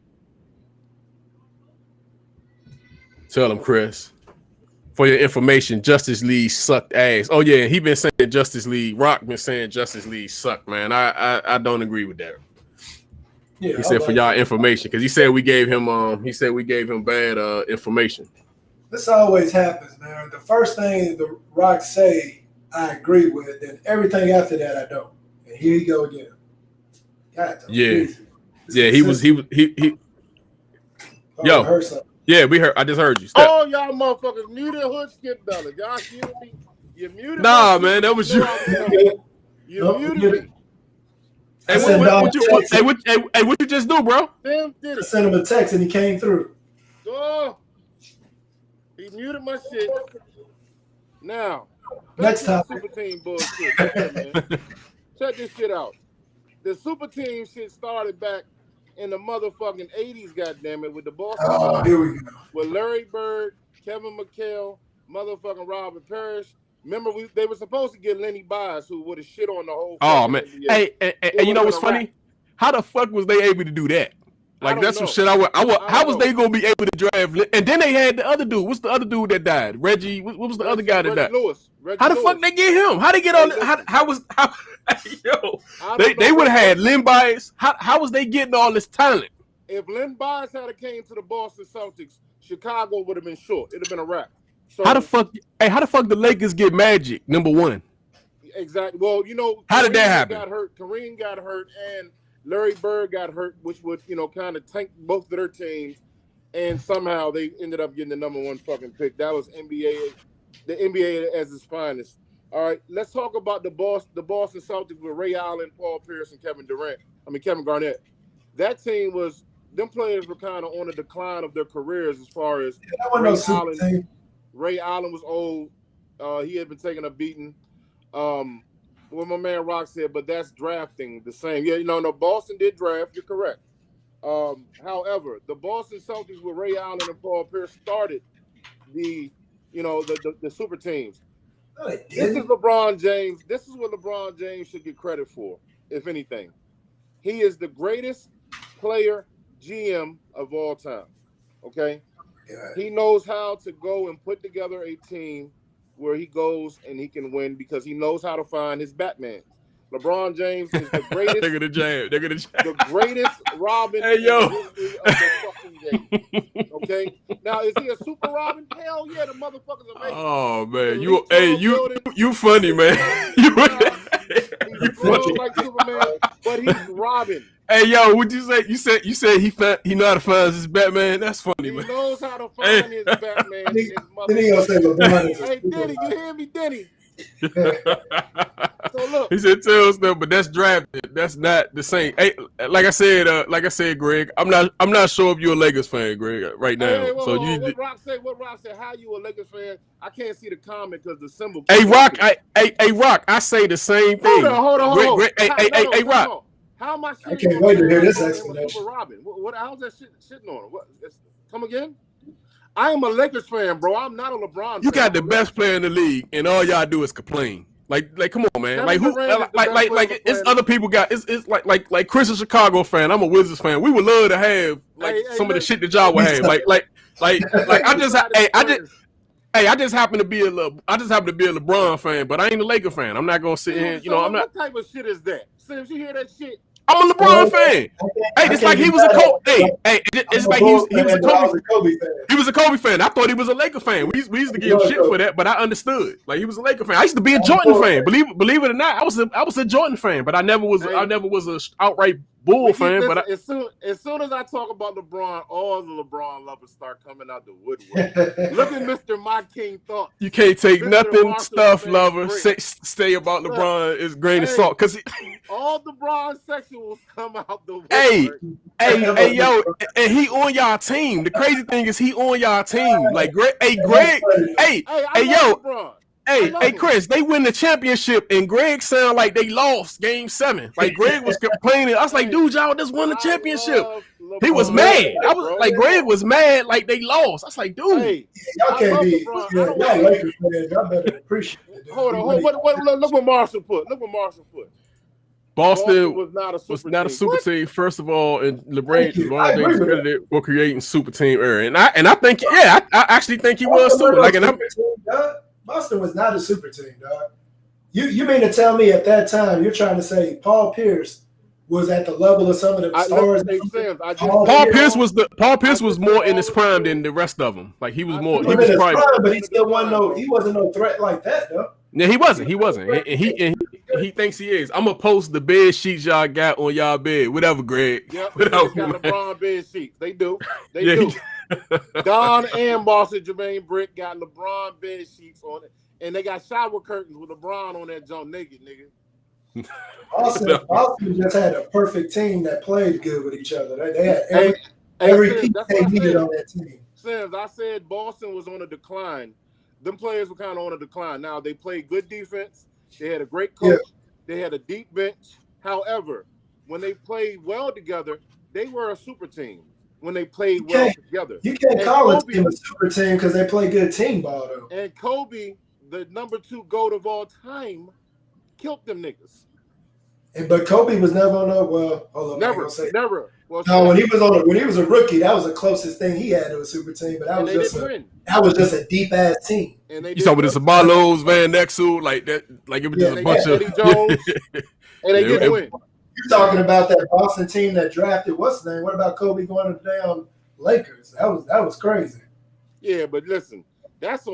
Tell him, Chris. For your information, Justice League sucked ass. Oh yeah, he been saying Justice League. Rock been saying Justice League sucked, man. I don't agree with that. Yeah, he said for y'all information because he said we gave him bad information. This always happens, man. The first thing the Rock say, I agree with, then everything after that I don't. And here you go again. God, yeah, he was. Yo. Yeah, we heard. I just heard you. Step. Oh, y'all motherfuckers muted Hood Skip Bella. Y'all muted me. You muted. Nah, man, that was you. You muted me. Hey, what you just do, bro? I sent him a text and he came through. Oh, he muted my shit. Now, next time. Super team bullshit. Man. Check this shit out. The super team shit started back in the motherfucking 80s, goddammit, with the Boston. Oh, here we go. With Larry Bird, Kevin McHale, motherfucking Robert Parrish. Remember, they were supposed to get Lenny Bias, who would have shit on the whole. Oh man, NBA. Hey, you know what's funny? How the fuck was they able to do that? Like that's some shit I would. How was they gonna be able to draft? And then they had the other dude. What's the other dude that died? Reggie. What was the other guy that died? How the fuck they get him? How they get on? Yo, they would have had Len Bias. How was they getting all this talent? If Len Bias had came to the Boston Celtics, Chicago would have been short. It'd have been a wrap. So, how the fuck the Lakers get Magic number one? Exactly. Well, you know, how did that happen? Kareem got hurt, and Larry Bird got hurt, which would, kind of tank both of their teams, and somehow they ended up getting the number one fucking pick. That was the NBA as its finest. All right, let's talk about the Boston Celtics with Ray Allen, Paul Pierce, and Kevin Garnett. That team them players were kind of on the decline of their careers as far as Ray Allen was old. He had been taking a beating. What my man Rock said, but that's drafting the same. Yeah, no, Boston did draft. You're correct. However, the Boston Celtics with Ray Allen and Paul Pierce started the super teams. No, this is LeBron James. This is what LeBron James should get credit for, if anything. He is the greatest player GM of all time. Okay? God. He knows how to go and put together a team where he goes and he can win because he knows how to find his Batman. LeBron James is the greatest. They're gonna jam. The greatest Robin in the history of the fucking game. Okay. Now is he a super Robin? Hell yeah, the motherfucker's amazing. Oh man, you funny man. He's funny like Superman, but he's Robin. Hey yo, what'd you say? You said he know how to find his Batman. That's funny, man. He knows how to find his Batman. Then he gonna say LeBron. Hey Denny, you hear me, Denny? So He said tell stuff, but that's drafted. That's not the same. Hey, like I said, Greg, I'm not sure if you're a Lakers fan, Greg, right now. Hey, so what Rock said? How you a Lakers fan? I can't see the comment because the symbol. Hey, Rock, Rock, I say the same thing. Hold on. Hey, Rock. How am I? I can't wait to hear this explanation. Robin, how's that shitting on him? Come again? I am a Lakers fan, bro. I'm not a LeBron. You got the best player in the league, and all y'all do is complain. Like, come on, man. Like who? Like it's other people got. It's like Chris, a Chicago fan. I'm a Wizards fan. We would love to have some of the shit that y'all would have. I just happen to be a LeBron fan, but I ain't a Laker fan. I'm not gonna sit here. I'm not. What type of shit is that? Since you hear that shit. I'm a LeBron fan. Hey, it's like he was a Kobe. It's like he was a Kobe fan. He was a Kobe fan. I thought he was a Laker fan. We used to give him shit for that, but I understood. Like he was a Laker fan. I used to be a Jordan fan. Believe it or not, I was a Jordan fan, but I never was a outright Bull fan. But as soon as I talk about LeBron, all the LeBron lovers start coming out the woodwork. Look at Mr. My King Thought. You can't take nothing stuff lover say about LeBron is grain of salt because all the LeBron sexuals come out the woodwork. Hey, yo, and he on y'all team. The crazy thing is he on y'all team. Like, Greg, yo. Hey, Chris, they win the championship, and Greg sound like they lost Game 7. Like, Greg was complaining. I was like, dude, y'all just won the championship. He was mad. I was like, Greg was mad like they lost. I was like, dude. Y'all can't be. Y'all Lakers fans. Y'all better appreciate it. Hold on. Look what Marshall put. Boston was not a super team. First of all, and LeBron James credited for creating super team era. And I think, I actually think he was too. Like, Boston was not a super team, dog. You mean to tell me at that time you're trying to say Paul Pierce was at the level of some of the stars? Paul Pierce was more in his prime than the rest of them. Like he was more. He was prime, but he still wasn't he wasn't no threat like that, though. Yeah, he wasn't. And he thinks he is. I'm gonna post the bed sheets y'all got on y'all bed. Whatever, Greg. Yep. Whatever, they got LeBron bed sheets. They do. They do. Don and Boston Jermaine Brick got LeBron bed sheets on it, and they got shower curtains with LeBron on that joint naked, nigga. Boston just had a perfect team that played good with each other. They had every piece they needed on that team. Sims, I said Boston was on a decline. Them players were kind of on a decline. Now they played good defense. They had a great coach. Yeah. They had a deep bench. However, when they played well together, they were a super team. When they played well together. You can't call a team a super team because they play good team ball, though. And Kobe, the number 2 GOAT of all time, killed them niggas. But Kobe was never on hold on. Never. Well, no, when he was a rookie, that was the closest thing he had to a super team. But that was just a deep ass team. And you saw with the Sabalos, Van Exel, like that, like it was just a bunch of. Jones, and they didn't win. You're talking about that Boston team that drafted what's the name? What about Kobe going to the damn Lakers? That was crazy. Yeah, but listen, that's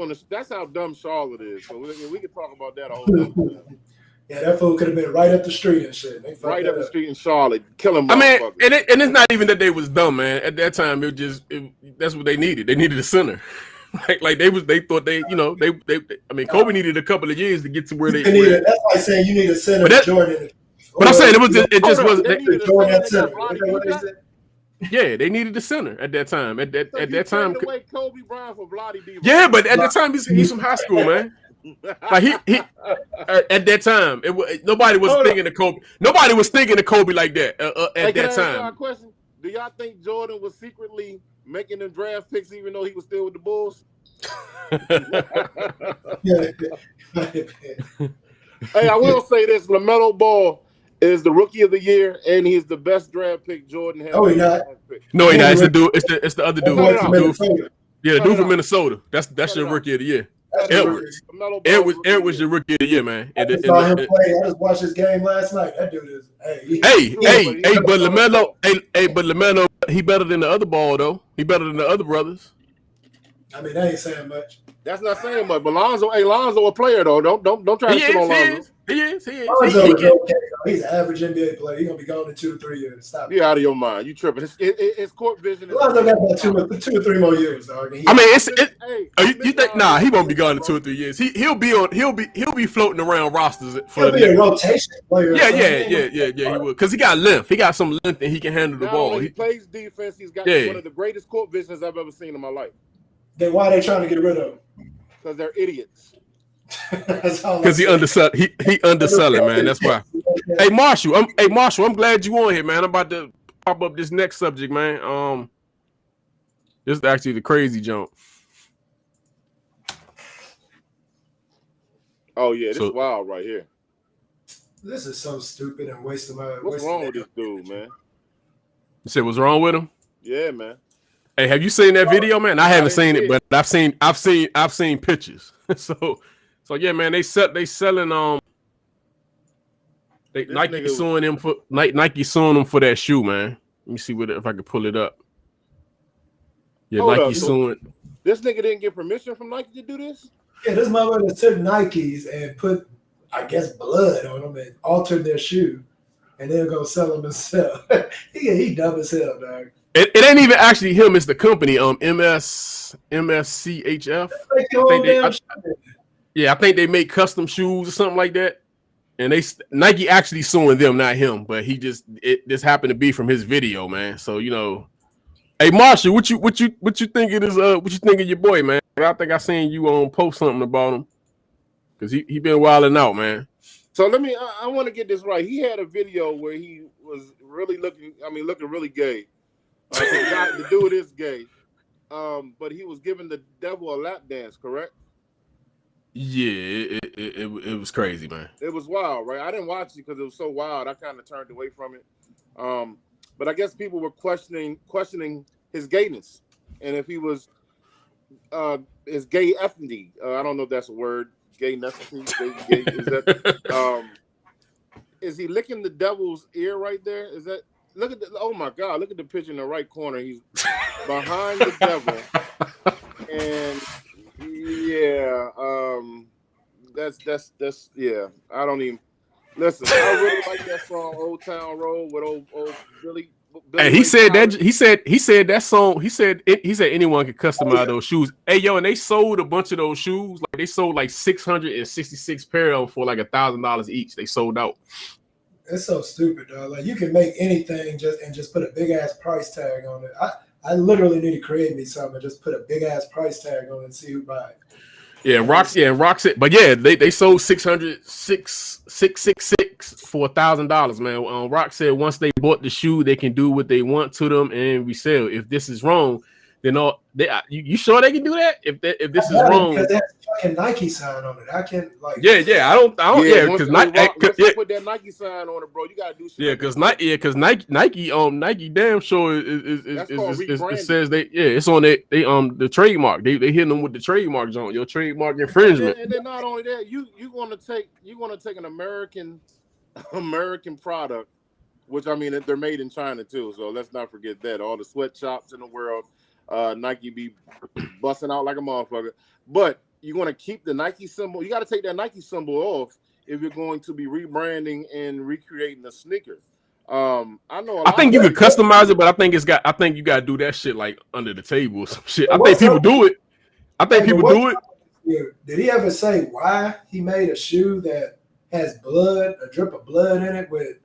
how dumb Charlotte is. So we could talk about that a whole time. Yeah, that fool could have been right up the street and shit. Right up the street in Charlotte, killing. I mean, and it's not even that they was dumb, man. At that time, that's what they needed. They needed a center. They thought I mean, Kobe needed a couple of years to get to where they were. That's like saying you need a center, Jordan. But I'm saying it just wasn't. Yeah, they needed a center at that time. At that time, away Kobe Bryant for Bloody D. Yeah, but at that time he's from high school, man. Like he at that time, nobody was thinking of Kobe. Nobody was thinking of Kobe like that at that time. Question: do y'all think Jordan was secretly making the draft picks even though he was still with the Bulls? Hey, I will say this: LaMelo Ball is the rookie of the year, and he's the best draft pick Jordan has. Oh, he's not. No, he's not. It's the dude. It's the other dude. The dude from Minnesota. That's your rookie of the year. Edwards was your rookie of the year, man. I saw him play. I just watched his game last night. That dude is. But LaMelo, he better than the other ball though. He better than the other brothers. I mean, that ain't saying much. That's not saying much. But Lonzo a player though. Don't try to shit on Lonzo. He is. Lonzo is okay. He's an average NBA player. He's gonna be gone in 2 to 3 years. Stop. You're out of your mind. You tripping? His court vision. Lonzo got about 2 or 3 more years, dog. I mean, you think? Nah, he won't be gone in 2 or 3 years. He'll be floating around rosters for he'll be a rotation player. Yeah. He will, because he got length. He got some length and he can handle the ball. He plays defense. He's got one of the greatest court visions I've ever seen in my life. Then why are they trying to get rid of him? Because they're idiots. Because he underselling, man. That's why. Hey Marshall, I'm glad you on here, man. I'm about to pop up this next subject, man. This is actually the crazy jump. Oh yeah, this is wild right here. This is so stupid and wasting my. What's wrong with this dude, man? You said what's wrong with him? Yeah, man. Hey, have you seen that video, man? I haven't seen it, but I've seen pictures. So yeah, man. Nike suing him for that shoe, man. Let me see if I can pull it up. Yeah, Hold Nike up. suing. This nigga didn't get permission from Nike to do this? Yeah, this motherfucker took Nikes and put, I guess, blood on them and altered their shoe, and then go sell them himself. he dumb as hell, dog. It ain't even actually him. It's the company, MSCHF. I think they make custom shoes or something like that. And Nike actually suing them, not him. But this happened to be from his video, man. So hey Marshall, what you think it is? What you think of your boy, man? I think I seen you post something about him because he been wilding out, man. So I want to get this right. He had a video where he was really looking really gay. The dude is gay, but he was giving the devil a lap dance, correct? Yeah, it was crazy, man. It was wild, right? I didn't watch it because it was so wild. I kind of turned away from it. But I guess people were questioning his gayness and if he was his gay ethnicity. I don't know if that's a word. Gay ethnicity. Gay, is that? Is he licking the devil's ear right there? Is that? Look at oh my God! Look at the picture in the right corner. He's behind the devil, and yeah, that's yeah. I don't even listen. I really like that song "Old Town Road" with old Billy. Hey, he said that song. He said anyone could customize those shoes. Hey, yo, and they sold a bunch of those shoes. Like they sold like 666 pair of them for like $1,000 each. They sold out. It's so stupid, dog. Like you can make anything just put a big ass price tag on it. I literally need to create me something and just put a big ass price tag on it and see who buy it. Yeah, Rock said, but yeah, they sold 666 for $1,000, man. Rock said once they bought the shoe, they can do what they want to them and resell. If this is wrong, then you sure they can do that? If this is wrong, because that's fucking Nike sign on it. I can't like. Yeah, I don't. Because Nike put that Nike sign on it, bro. You gotta do shit. Yeah, because Nike damn sure it says it's on the trademark. They hitting them with the trademark on your trademark infringement. And then not only that, you want to take an American product, which I mean they're made in China too. So let's not forget that all the sweatshops in the world. Nike be busting out like a motherfucker, but you want to keep the Nike symbol. You got to take that Nike symbol off if you're going to be rebranding and recreating the sneaker. I think you could customize it, but I think you got to do that shit like under the table or some shit. I think people do it. Did he ever say why he made a shoe that has blood, a drip of blood in it with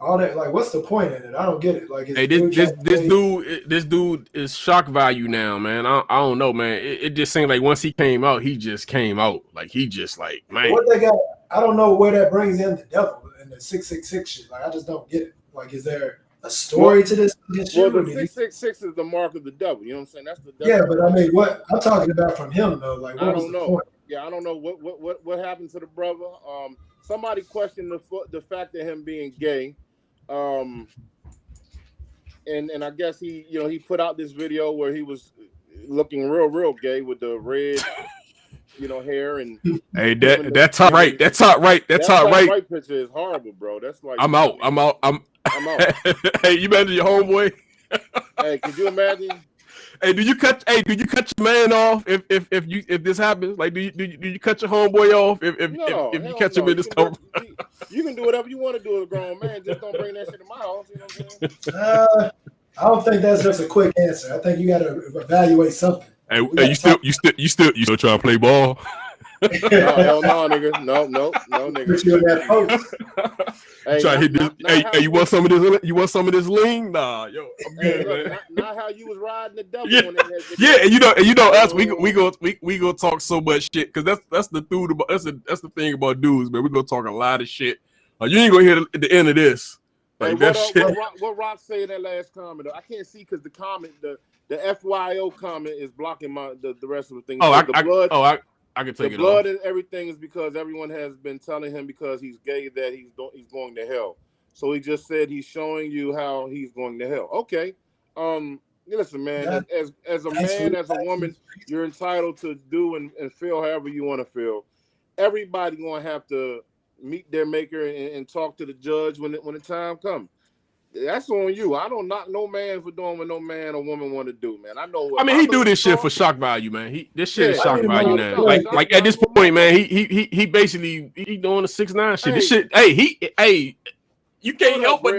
all that? Like, what's the point in it? I don't get it. Like, hey, this dude is shock value now, man. I don't know, man. It just seemed like once he came out, he just came out. Like, he just like, man. What they got? I don't know where that brings in the devil and the 666 shit. Like, I just don't get it. Like, is there a story to this? Well, the 666 is the mark of the devil. You know what I'm saying? That's the devil. Yeah, but I mean, what I'm talking about from him though. Like, what was the point? Yeah, I don't know what happened to the brother. Somebody questioned the fact of him being gay. And I guess he put out this video where he was looking real gay with the red hair and hey that top right picture is horrible, bro. That's like I'm out. I'm out. Hey, you imagine your homeboy? Hey, could you imagine Hey, do you cut your man off if this happens? Like, do you cut your homeboy off if you catch him in this cover? You can do whatever you want to do with a grown man. Just don't bring that shit to my house. You know what I'm saying? I don't think that's just a quick answer. I think you got to evaluate something. Hey, you still trying to play ball? Hell no, nigga. No, nigga. Put you in that post. Hey, try to hit this. Hey, you want some of this? You want some of this lean? Nah, yo, I'm good, man. Not how you was riding the devil. Yeah, when that yeah, and you know us. We go talk so much shit because that's the dude. That's the thing about dudes, man. We go talk a lot of shit. You ain't gonna hear the end of this. Like, hey, what Rock say in that last comment? I can't see because the comment, the FYO comment is blocking the rest of the thing. I can take it off. The blood and everything is because everyone has been telling him because he's gay that he's going to hell. So he just said he's showing you how he's going to hell. Okay. Listen, man, as a man, as a woman, you're entitled to do and feel however you want to feel. Everybody gonna have to meet their maker and talk to the judge when the time comes. That's on you. I don't knock no man for doing what no man or woman want to do, man. I know. I mean, he do this shit for shock value, man. This shit is shock value now. Like at this point, man, he basically doing the 6ix9ine shit. This shit, you can't help but.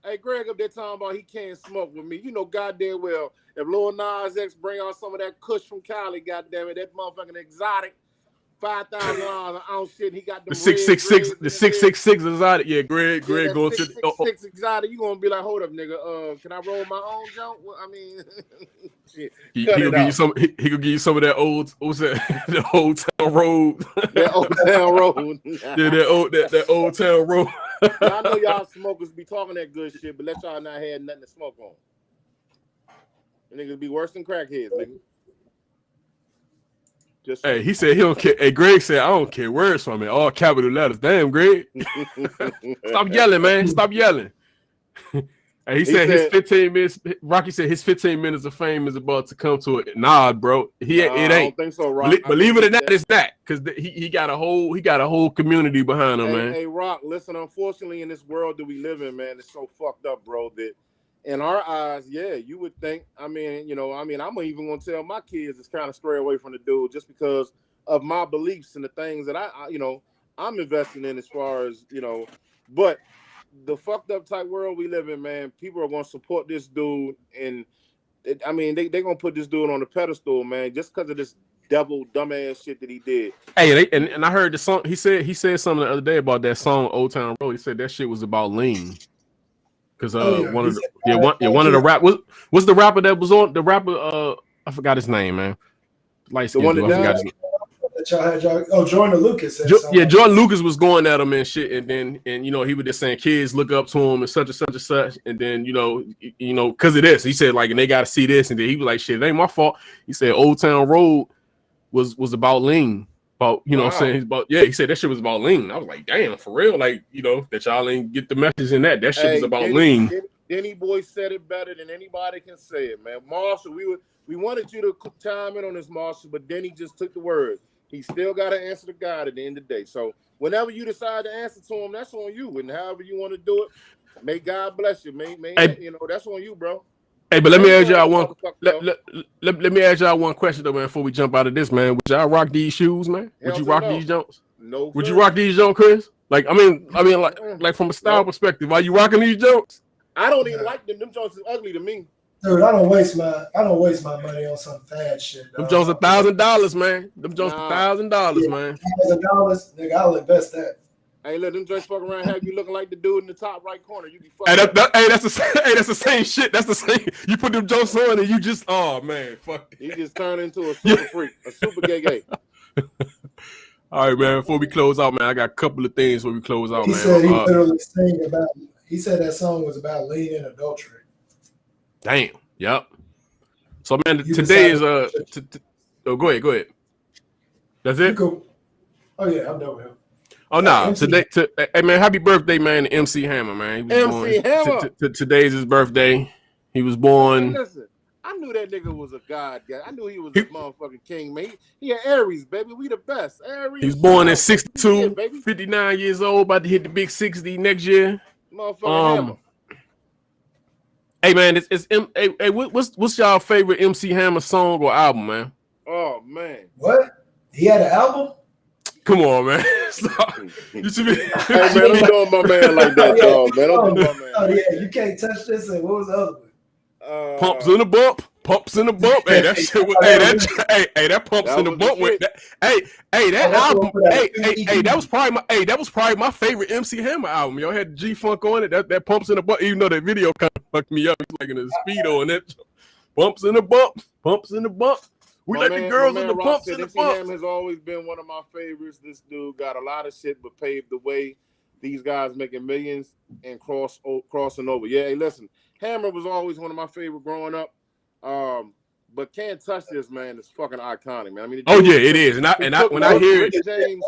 Hey, Greg up there talking about he can't smoke with me. You know goddamn well if Lil Nas X bring out some of that kush from Cali, goddamn it, that motherfucking exotic. $5,000 an ounce shit. He got the 666. The 666 exotic. Yeah, Greg going to 666 exotic. You gonna be like, hold up, nigga. Can I roll my own junk? Well, I mean, shit. He could give you some. He could give you some of that old. What's that? The Old Town Road. That Old Town Road. Yeah, that Old Town Road. I know y'all smokers be talking that good shit, but let y'all not have nothing to smoke on. The niggas be worse than crackheads, nigga. Hey, he said he don't care. Hey, Greg said, I don't care where it's from it. All capital letters. Damn, Greg. Stop yelling, man. Stop yelling. Hey, he said his 15 minutes. Rocky said his 15 minutes of fame is about to come to it. Nah, bro. It ain't. I don't think so, Rock. Believe it or not, it's that. Because he got a whole community behind him, man. Hey, Rock, listen, unfortunately, in this world that we live in, man, it's so fucked up, bro, that in our eyes, yeah, you would think, I'm even going to tell my kids to kind of stray away from the dude just because of my beliefs and the things that I'm investing in as far as, but the fucked up type world we live in, man, people are going to support this dude. And they're going to put this dude on the pedestal, man, just because of this dumbass shit that he did. Hey, and I heard the song, he said something the other day about that song, Old Town Road. He said that shit was about lean. Because one of the rap was the rapper that was on the rapper I forgot his name, man. Light skin dude, I forgot his name. Jordan Lucas. Jordan Lucas was going at him and shit, and he was just saying kids look up to him and such and such and such, and then because of this, he said like, and they got to see this, and then he was like, shit, it ain't my fault. He said Old Town Road was about lean. About what I'm saying, he said that shit was about lean. I was like, damn, for real, like that y'all ain't get the message in that shit was about lean. Denny Boy said it better than anybody can say it, man. Marshall, we wanted you to chime in on this, Marshall, but Denny just took the word. He still got to answer to God at the end of the day. So whenever you decide to answer to him, that's on you. And however you want to do it, may God bless you. That's on you, bro. Hey, but let me ask y'all one. Let me ask y'all one question though, man. Before we jump out of this, man, would y'all rock these shoes, man? Would you rock these Jones? No. Would you rock these Jones, Chris? Like, like from a style perspective, are you rocking these Jones? I don't even like them. Them Jones is ugly to me. Dude, I don't waste my money on some bad shit. Them Jones $1,000, man. Them Jones $1,000, man. $1,000, nigga, I'll invest that. Hey, let them just fuck around, have you looking like the dude in the top right corner. You be fucking. That's the same shit. That's the same. You put them jokes on and you just, oh man, fuck. He just turned into a super freak, a super gay. All right, man. Before we close out, man, I got a couple of things before we close out, man. He said that song was about lean and adultery. Damn. Yep. So, man, today is go ahead. That's it. Cool. Oh yeah, I'm done with him. Oh no! Hey man, happy birthday, man, to MC Hammer, man. Hammer. Today's his birthday. He was born. Listen, I knew that nigga was a god guy. I knew he was a motherfucking king, man. He had Aries, baby. We the best. Aries. He was born at 62, 59 years old, about to hit the big 60 next year. Motherfucking Hammer. Hey man, what's y'all favorite MC Hammer song or album, man? Oh man, what? He had an album? Come on, man. You should be. Hey man, don't doing my man like that, dog. Man, don't do my man. Oh yeah, you can't touch this. And what was the other one? Pumps in the bump. Pumps in the bump. Hey, that shit was, that pumps in the bump with that. That album. That was probably my favorite MC Hammer album. Y'all had G Funk on it. That pumps in the bump. Even though that video kind of fucked me up. It's like in a speedo and that pumps in the bump. Pumps in the bump. We let the girls in the pumps in the bump. MC has always been one of my favorites. This dude got a lot of shit, but paved the way. These guys making millions and crossing over. Yeah, hey, listen. Hammer was always one of my favorite growing up, but Can't Touch This, man, is fucking iconic, man. I mean, it is, and when I hear it, James,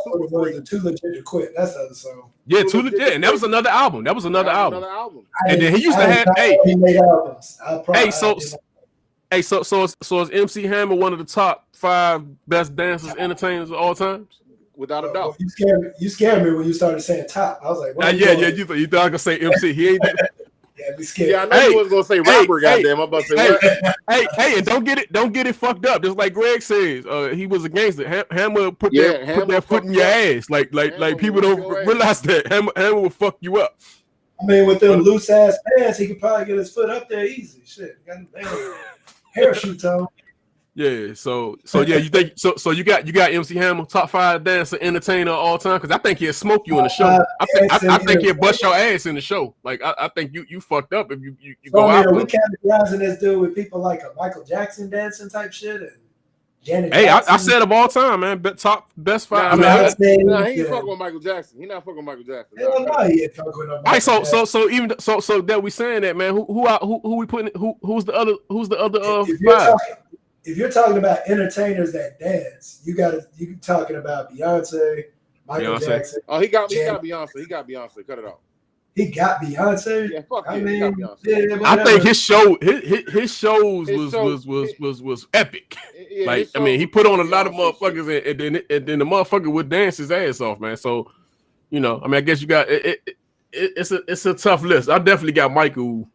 Too Legit to Quit. That's the other song. Yeah, Too Legit, and that was another album. Another album. And then he used to have, he made albums. So is MC Hammer one of the top 5 best dancers, entertainers of all times? Without a doubt. You scared me when you started saying top. I was like, you thought I could say MC. He ain't. Yeah, be scared. Yeah, I know you was gonna say rapper. Goddamn, I'm about to say what? And don't get it fucked up. Just like Greg says, he was a gangster. Hammer put that foot in your ass. Like people don't realize that Hammer will fuck you up. I mean, with them loose ass pants, he could probably get his foot up there easy. Shit, parachute on. Yeah, so yeah, you think so you got MC Hammer, top 5 dancer, entertainer all time, because I think he'll smoke you in the show. I think he'll bust your ass in the show. Like I think you fucked up if you go out. We categorizing this dude with people like a Michael Jackson dancing type shit and Janet. Hey, I said of all time, man, top best 5. He ain't fucking with Michael Jackson. He not fucking with Michael Jackson. Hell no, he ain't fucking with no Michael Jackson. So that we saying that, man. Who we putting? Who's the other 5? If you're talking about entertainers that dance, you talking about Beyonce, Michael Jackson. Oh, he got Beyonce. He got Beyonce. Cut it off. He got Beyonce. Yeah, fuck I mean, yeah, I think his shows was epic. Yeah, like I mean, he put on a lot of motherfuckers, and then the motherfucker would dance his ass off, man. So, I mean, I guess you got it's a tough list. I definitely got Michael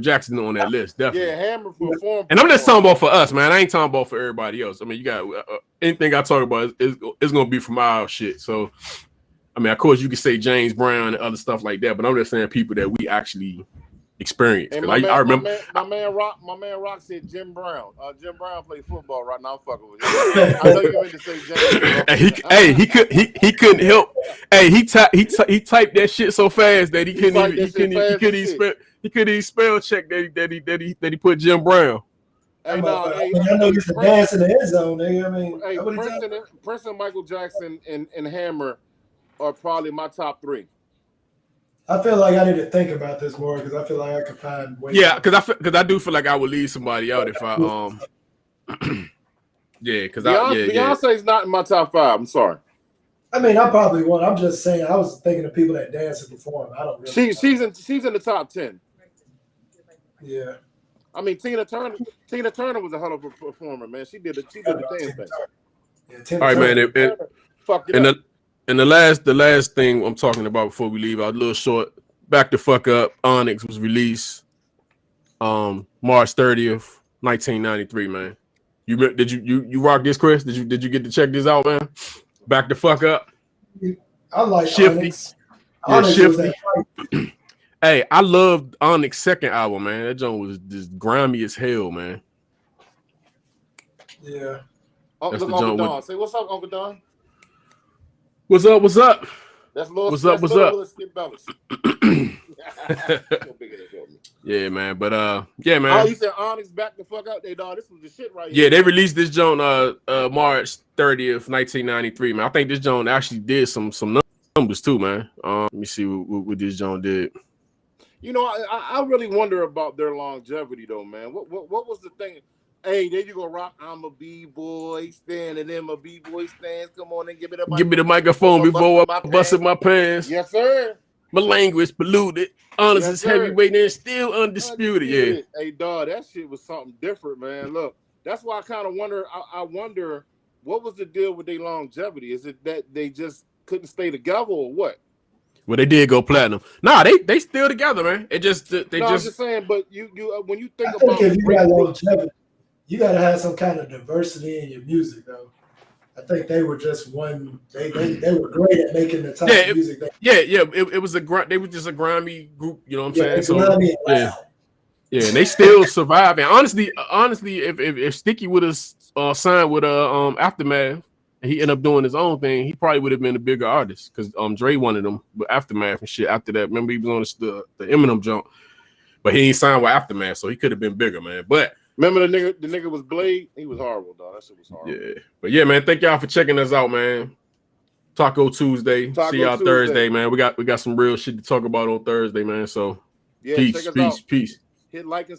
Jackson on that list, definitely. Yeah, Hammer performed. And I'm just talking about for us, man. I ain't talking about for everybody else. I mean, you got anything I talk about is gonna be from our shit. So, I mean, of course, you can say James Brown and other stuff like that, but I'm just saying people that we actually experienced. I remember my man Rock said Jim Brown. Jim Brown played football right now. I'm fucking with you. I know you ready to say James. He couldn't help. Hey, he typed that shit so fast that he couldn't even spell check that he put Jim Brown. Hey, I know you to dance in the end zone, nigga. I mean, Prince and Michael Jackson and Hammer are probably my top 3. I feel like I need to think about this more because I feel like I could find ways. Yeah, because I do feel like I would leave somebody out if I yeah, because Beyonce's not in my top 5. I'm sorry. I mean, I probably won't. I'm just saying. I was thinking of people that dance and perform. I don't really. She's in the top 10. Yeah. I mean, Tina Turner was a hell of a performer, man. She did the damn thing. Yeah, all right, man. And the last thing I'm talking about before we leave, a little short. Back the fuck up. Onyx was released March 30th, 1993, man. Did you rock this, Chris? Did you get to check this out, man? Back the fuck up. I like Shifty. Onyx. Shifty. Hey, I loved Onyx's second album, man. That joint was just grimy as hell, man. Yeah. Uncle Don. Say what's up, Uncle Don? What's up? What's up? That's Lil, what's up? What's up? Skip Bellis. Yeah, man. But yeah, man. Oh, you said Onyx back the fuck out there, dog. This was the shit right here. Yeah, they released this joint March 30th, 1993, man. I think this joint actually did some numbers too, man. Let me see what this joint did. I really wonder about their longevity, though, man. What was the thing? Hey, there you go, Rock. I'm a B-boy standing in my B-boy stands. Come on and give me the microphone before I busted my pants. Yes, sir. My language polluted. Honest is heavyweight and still undisputed. Yeah. Hey, dog, that shit was something different, man. Look, that's why I kind of wonder. I wonder what was the deal with their longevity. Is it that they just couldn't stay together or what? Well, they did go platinum. Nah, they still together, man. It just I'm just saying. But you when you think about if you got longevity, you got to have some kind of diversity in your music, though. I think they were just one. They were great at making the type of music. It was they were just a grimy group. You know what I'm saying? So yeah, and they still survive. And honestly, if Sticky would have signed with Aftermath, and he ended up doing his own thing, he probably would have been a bigger artist because Dre wanted him with Aftermath and shit. After that, remember he was on the Eminem jump, but he ain't signed with Aftermath, so he could have been bigger, man. But remember the nigga was Blade. He was horrible, dog. That shit was horrible. Yeah, but yeah, man. Thank y'all for checking us out, man. Taco Tuesday. See y'all Thursday, man. We got some real shit to talk about on Thursday, man. So peace. Hit like and